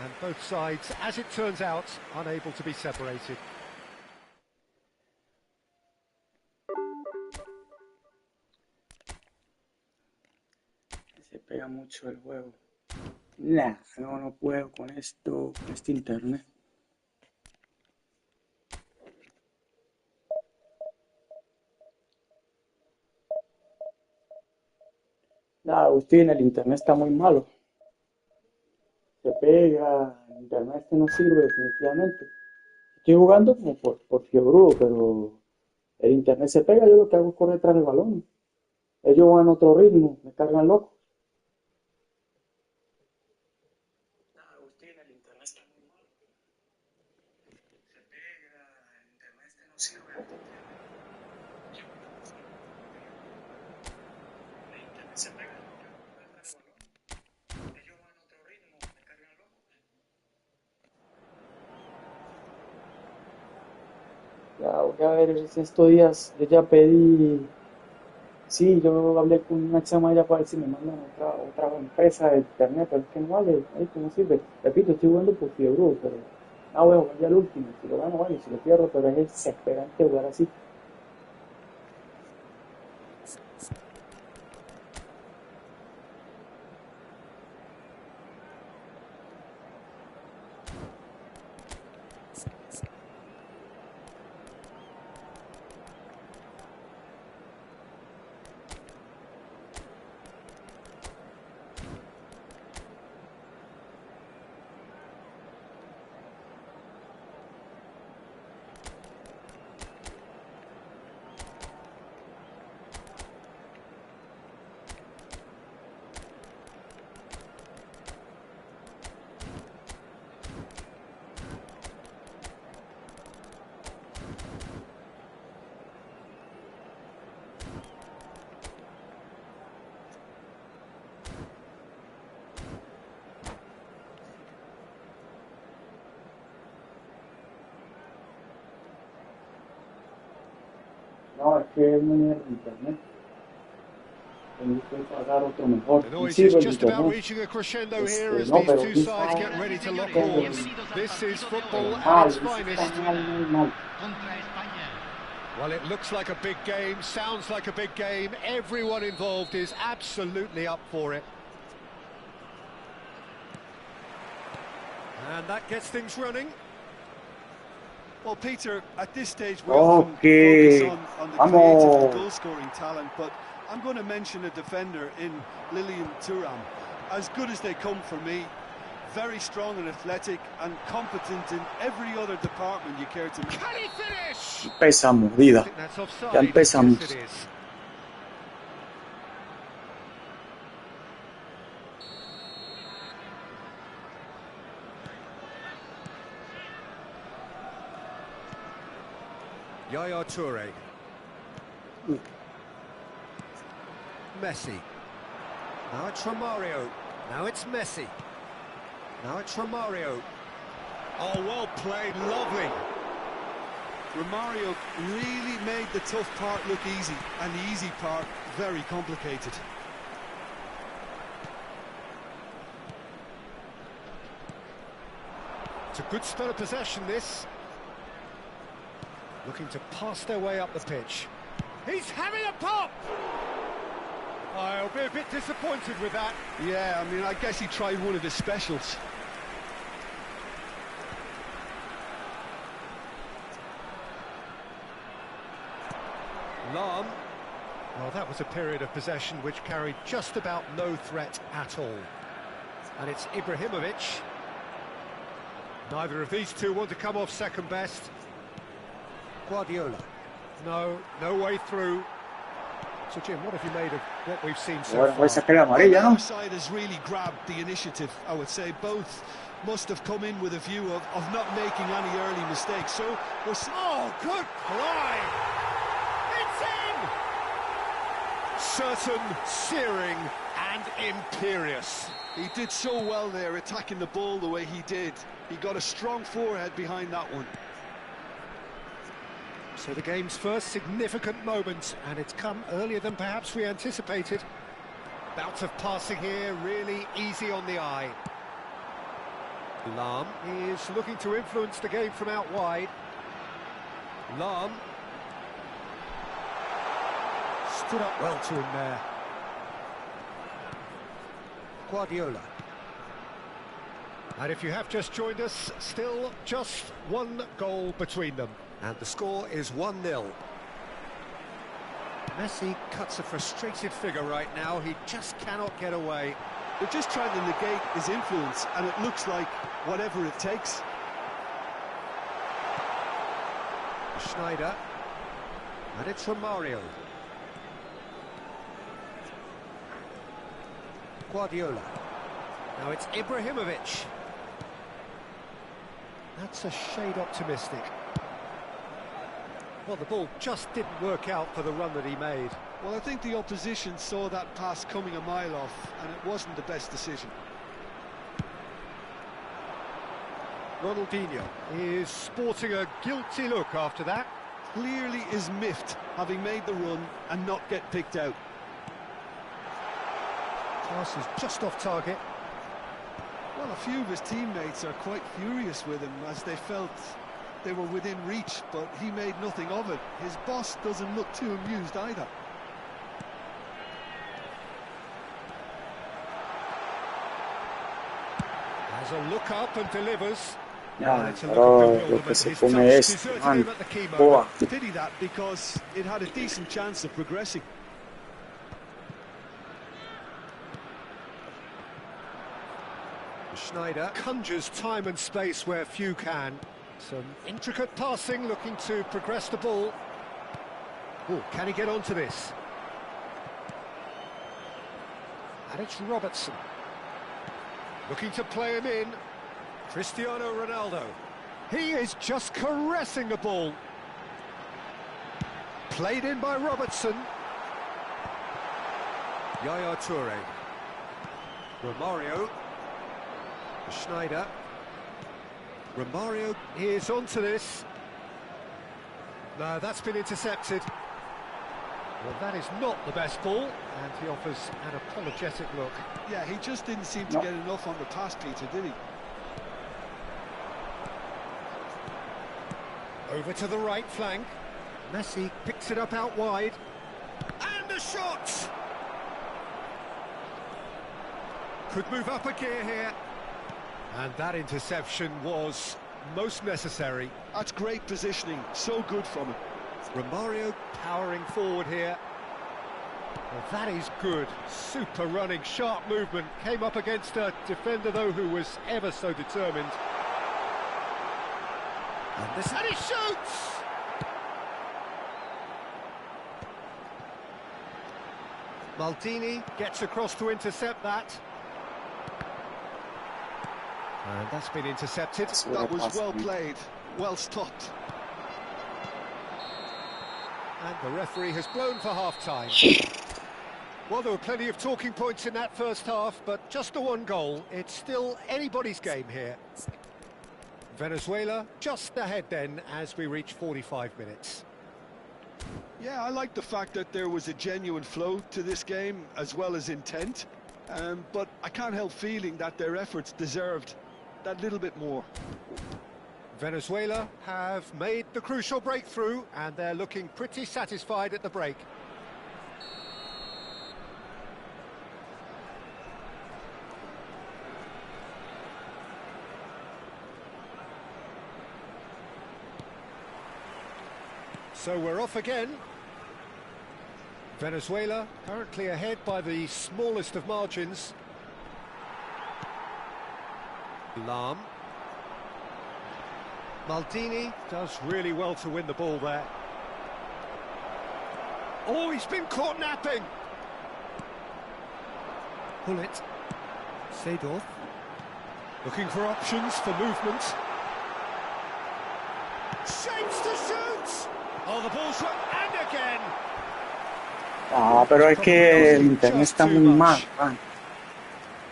Speaker 1: And both sides, as it turns out, unable to be separated.
Speaker 3: Se pega mucho el juego. Nah, no puedo con esto, con este internet. Nada, Agustín, el internet está muy malo. Se pega, el internet este no sirve definitivamente. Estoy jugando como por fiebrudo, pero el internet se pega, yo lo que hago es correr tras el balón. Ellos van a otro ritmo, me cargan loco. Nada, Agustín, el internet está muy malo. Se pega, el internet este no sirve definitivamente. El internet se pega. Ya voy a ver estos días, yo ya pedí, sí, yo hablé con una chama ya para ver si me mandan otra empresa de internet, pero es que no vale, ahí no sirve. Repito, estoy jugando por fiebre, pero voy a jugar ya el último, si lo gano, vale, si lo pierdo, pero es desesperante jugar así. No, es que es muy el internet. Tengo que pagar otro mejor.
Speaker 1: The noise is just about reaching a crescendo here as these two sides get ready to lock horns. This is football at its finest. Well, it looks like a big game, sounds like a big game. Everyone involved is absolutely up for it. And that gets things running.
Speaker 2: Well, Peter, at this stage we often focus on the creative and goal-scoring talent, but I'm going to mention a defender in Lilian Thuram. As good as they come for me, very strong and athletic and competent in every other department you care to mention.
Speaker 1: Can he finish?
Speaker 3: Empezamos, vida. Ya empezamos.
Speaker 1: Yaya Toure. Messi. Now it's Romario. Now it's Messi. Now it's Romario. Oh, well played, lovely.
Speaker 2: Romario really made the tough part look easy, and the easy part very complicated.
Speaker 1: It's a good spell of possession, this. Looking to pass their way up the pitch. He's having a pop! I'll be a bit disappointed with that.
Speaker 2: Yeah, I mean, I guess he tried one of his specials.
Speaker 1: Lahm. Well, that was a period of possession which carried just about no threat at all. And it's Ibrahimovic. Neither of these two want to come off second best. Guardiola. No way through. So, Jim, what have you made of what we've seen so far?
Speaker 3: Voy a sacar la amarilla, ¿no?
Speaker 2: The side has really grabbed the initiative, I would say. Both must have come in with a view of not making any early mistakes. So, we're...
Speaker 1: Oh, good play! It's in! Certain, searing, and imperious.
Speaker 2: He did so well there, attacking the ball the way he did. He got a strong forehead behind that one.
Speaker 1: So the game's first significant moment, and it's come earlier than perhaps we anticipated. Bouts of passing here, really easy on the eye. Lahm is looking to influence the game from out wide. Lahm stood up well to him there. Guardiola. And if you have just joined us, still just one goal between them. And the score is 1-0. Messi cuts a frustrated figure right now. He just cannot get away.
Speaker 2: They're just trying to negate his influence, and it looks like whatever it takes.
Speaker 1: Schneider. And it's Romario. Guardiola. Now it's Ibrahimovic. That's a shade optimistic. Well, the ball just didn't work out for the run that he made.
Speaker 2: Well, I think the opposition saw that pass coming a mile off, and it wasn't the best decision.
Speaker 1: Ronaldinho is sporting a guilty look after that.
Speaker 2: Clearly is miffed, having made the run and not get picked out.
Speaker 1: Pass is just off target.
Speaker 2: Well, a few of his teammates are quite furious with him, as they felt they were within reach, but he made nothing of it. His boss doesn't look too amused either.
Speaker 1: Has a look up and delivers.
Speaker 3: Ya, pero lo que se come es, man, boa.
Speaker 2: Pity that, because it had a decent chance of progressing.
Speaker 1: Schneider conjures time and space where few can. Some intricate passing, looking to progress the ball. Oh, can he get onto this? And it's Robertson. Looking to play him in. Cristiano Ronaldo. He is just caressing the ball. Played in by Robertson. Yaya Toure. Romario. Schneider. Romario is onto this. No, that's been intercepted. Well, that is not the best ball, and he offers an apologetic look.
Speaker 2: Yeah, he just didn't seem to get enough on the pass, Peter, did he?
Speaker 1: Over to the right flank. Messi picks it up out wide. And a shot! Could move up a gear here. And that interception was most necessary.
Speaker 2: That's great positioning, so good from him.
Speaker 1: Romario powering forward here. Well, that is good. Super running, sharp movement. Came up against a defender, though, who was ever so determined. And he shoots! Maldini gets across to intercept that. And that's been intercepted.
Speaker 2: That was well played, well stopped.
Speaker 1: And the referee has blown for half-time. Well, there were plenty of talking points in that first half, but just the one goal. It's still anybody's game here. Venezuela just ahead then as we reach 45 minutes.
Speaker 2: Yeah, I like the fact that there was a genuine flow to this game, as well as intent. But I can't help feeling that their efforts deserved that little bit more.
Speaker 1: Venezuela have made the crucial breakthrough, and they're looking pretty satisfied at the break. So we're off again. Venezuela currently ahead by the smallest of margins. Lam. Maldini does really well to win the ball there. Oh, he's been caught napping. Pull it. Seedorf. Looking for options for movement. Shapes to shoot! Oh, the ball's shot, and again!
Speaker 3: Ah, pero es que el internet está muy mal, man.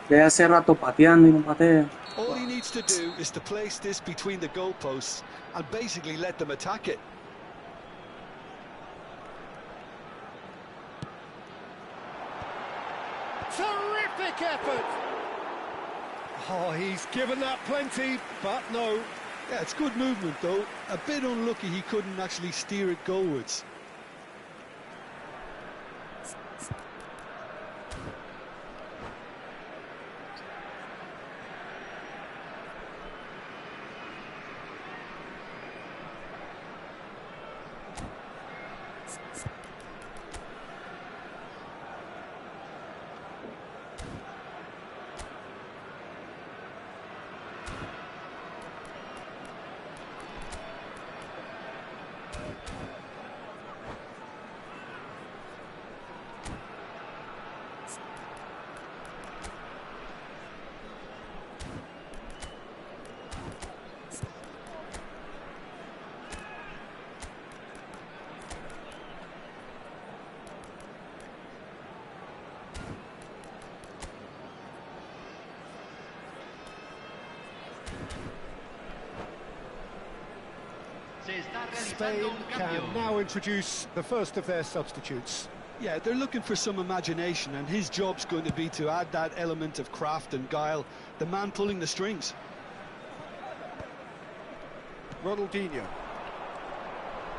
Speaker 3: Desde hace rato pateando y no patea.
Speaker 2: All he needs to do is to place this between the goalposts and basically let them attack it.
Speaker 1: Terrific effort! Oh, he's given that plenty, but no.
Speaker 2: Yeah, it's good movement though. A bit unlucky he couldn't actually steer it goalwards.
Speaker 1: Spain can now introduce the first of their substitutes.
Speaker 2: Yeah, they're looking for some imagination, and his job's going to be to add that element of craft and guile, the man pulling the strings.
Speaker 1: Ronaldinho.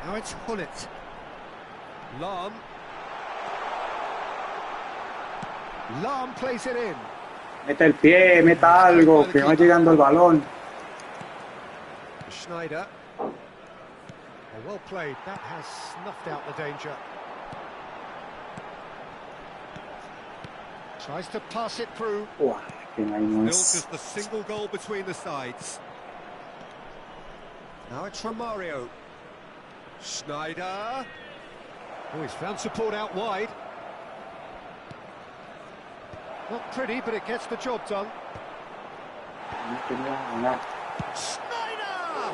Speaker 1: Now it's Hullet. Lam. Lam plays it in.
Speaker 3: Meta el pie, meta algo, que no va llegando el balón.
Speaker 1: Schneider. Oh, well played. That has snuffed out the danger. Tries to pass it through.
Speaker 3: Uah, que no hay no
Speaker 1: Built
Speaker 3: es.
Speaker 1: as the single goal between the sides. Now it's Romario. Schneider. Oh, he's found support out wide. Not pretty, but it gets the job done.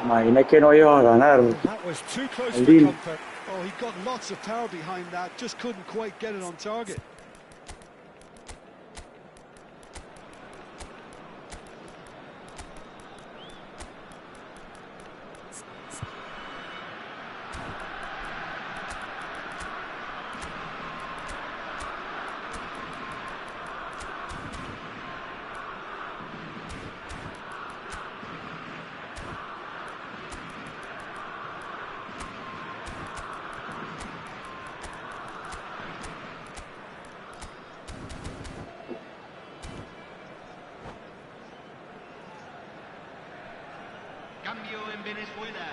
Speaker 3: Imaginé que no iba a ganar.
Speaker 1: That was too close
Speaker 3: El
Speaker 1: for
Speaker 3: Lille.
Speaker 1: comfort.
Speaker 2: Oh, he got lots of power behind that, just couldn't quite get it on target.
Speaker 4: Cambio en Venezuela.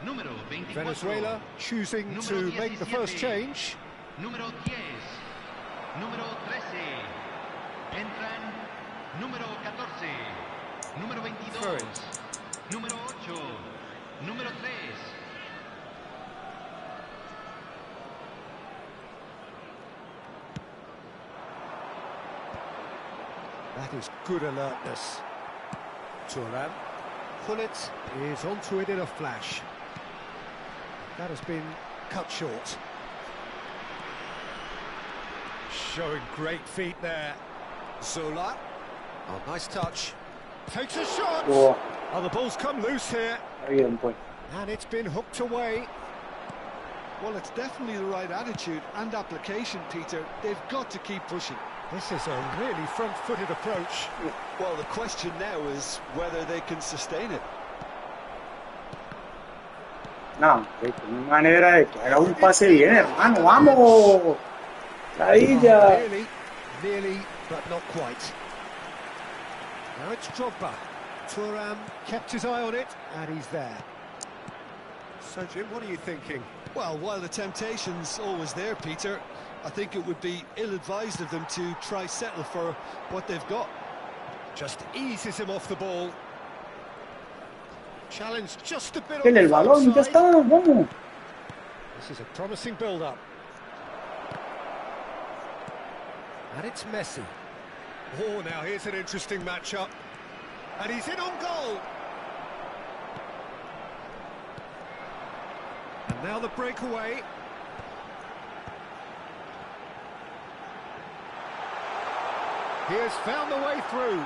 Speaker 4: Número 24.
Speaker 1: Venezuela choosing
Speaker 4: Número
Speaker 1: to make the
Speaker 4: 17.
Speaker 1: first change.
Speaker 4: Número 10. Número 13. Entran número 14. Número 22. Número 8. Número 3.
Speaker 1: That is good alertness. Turan. Hullet is onto it in a flash. That has been cut short. Showing great feet there. Zola. Oh, nice touch. Takes a shot.
Speaker 3: Oh,
Speaker 1: Oh, the ball's come loose here.
Speaker 3: está bien, pues.
Speaker 1: And it's been hooked away.
Speaker 2: Well, it's definitely the right attitude and application, Peter. They've got to keep pushing.
Speaker 1: This is a really front-footed approach.
Speaker 2: Well, the question now is whether they can sustain it.
Speaker 3: No, no hay manera de que haga un pase bien, hermano. ¡Vamos! ¡Ladilla!
Speaker 1: Nearly, but not quite. Now it's Drogba. Thuram kept his eye on it, and he's there. So, Jim, what are you thinking?
Speaker 2: Well, while the temptation's always there, Peter, I think it would be ill-advised of them to try settle for what they've got.
Speaker 1: Just eases him off the ball. Challenge just a bit on
Speaker 3: Tiene el
Speaker 1: the
Speaker 3: balón y ya
Speaker 1: side.
Speaker 3: está, vamos.
Speaker 1: This is a promising build-up. And it's Messi. Oh, now here's an interesting matchup. And he's in on goal. And now the breakaway. He has found the way through.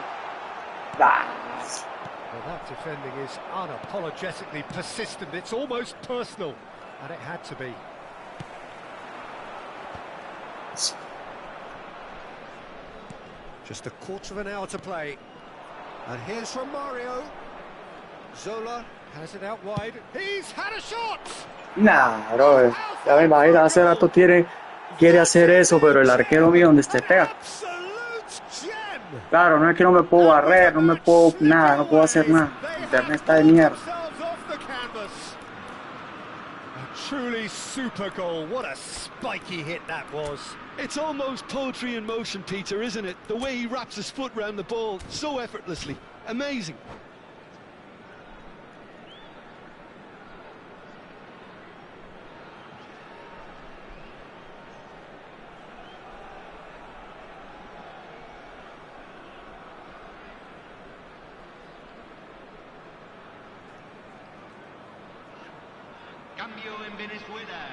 Speaker 1: Well, that defending is unapologetically persistent. It's almost personal, and it had to be. Just a quarter of an hour to play. And here's from Mario. Zola has it out wide. He's had a shot!
Speaker 3: Nah, bro. Ya me imagino, hace rato quiere hacer eso, pero el arquero mío donde esté pega. Claro, no es que no me puedo barrer, no me puedo nada, no puedo hacer nada. Internet está de mierda.
Speaker 1: A truly super goal. What a spiky hit that was.
Speaker 2: It's almost poetry in motion, Peter, isn't it? The way he wraps his foot round the ball so effortlessly. Amazing.
Speaker 4: Cambio en Venezuela.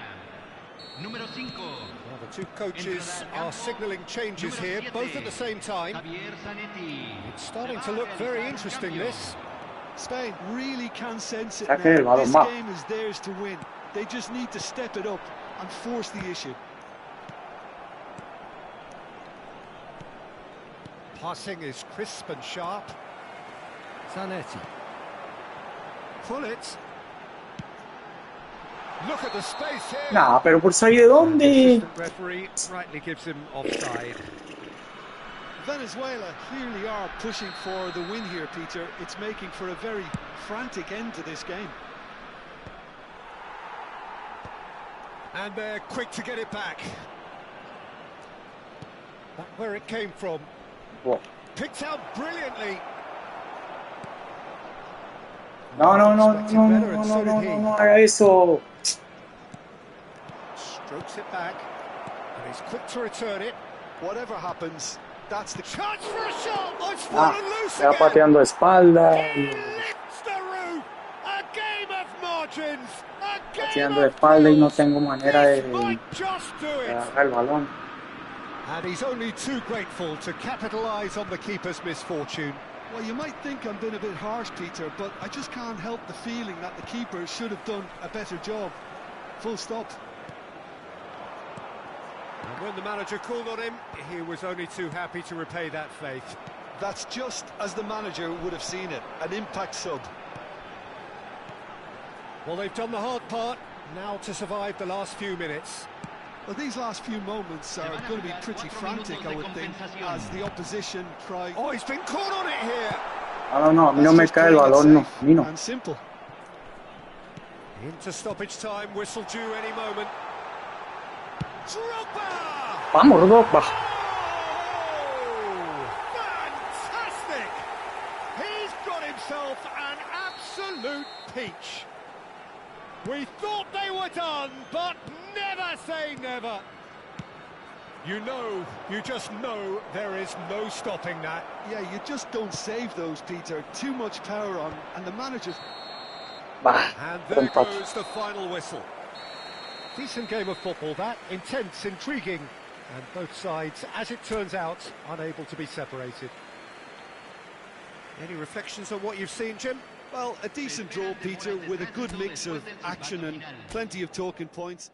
Speaker 4: Número 5.
Speaker 1: Well, the two coaches are signalling changes here, both at the same time. It's starting to look very interesting, this.
Speaker 2: Spain really can sense it
Speaker 3: Saque el
Speaker 2: now.
Speaker 3: balón,
Speaker 2: This
Speaker 3: va.
Speaker 2: game is theirs to win. They just need to step it up and force the issue.
Speaker 1: Passing is crisp and sharp. Zanetti. Pull it. Look at the space here.
Speaker 3: Nah, pero por saber de dónde.
Speaker 1: The referee rightly gives him offside.
Speaker 2: Venezuela clearly are pushing for the win here, Peter. It's making for a very frantic end to this game.
Speaker 1: And they're quick to get it back. Back where it came from.
Speaker 3: Wow.
Speaker 1: Picked out brilliantly.
Speaker 3: No haga eso.
Speaker 1: Strokes it back. And he's quick to return it.
Speaker 2: Whatever happens, that's the
Speaker 1: Chance for a shot! Oh, it's
Speaker 3: Ah,
Speaker 1: fallen loose
Speaker 3: se va
Speaker 1: again.
Speaker 3: pateando de espalda.
Speaker 1: He lifts the roof. A game of margins. A game
Speaker 3: Pateando de
Speaker 1: of
Speaker 3: espalda y no
Speaker 1: goals.
Speaker 3: tengo manera de
Speaker 1: This might just do it.
Speaker 3: agarrar el balón.
Speaker 1: And he's only too grateful to capitalise on the keeper's misfortune.
Speaker 2: Well, you might think I'm being a bit harsh, Peter, but I just can't help the feeling that the keeper should have done a better job. Full stop.
Speaker 1: And when the manager called on him, he was only too happy to repay that faith.
Speaker 2: That's just as the manager would have seen it, an impact sub.
Speaker 1: Well, they've done the hard part, now to survive the last few minutes.
Speaker 2: Well, these last few moments are going to be pretty frantic, I would think, as the opposition try...
Speaker 1: Oh, he's been caught on it here!
Speaker 3: No, a mí no me cae el balón, no, a mí no.
Speaker 2: And simple.
Speaker 1: Into stoppage time, whistle due any moment. Drogba!
Speaker 3: Vamos, Drogba.
Speaker 1: Oh, fantastic! He's got himself an absolute peach. We thought they were done, but never say never. You just know there is no stopping that.
Speaker 2: Yeah, you just don't save those, Peter. Too much power on, and the manager's...
Speaker 3: Bah,
Speaker 1: And there
Speaker 3: empate.
Speaker 1: goes the final whistle. Decent game of football, that. Intense, intriguing, and both sides, as it turns out, unable to be separated. Any reflections on what you've seen, Jim?
Speaker 2: Well, a decent draw, Peter, with a good mix of action and plenty of talking points.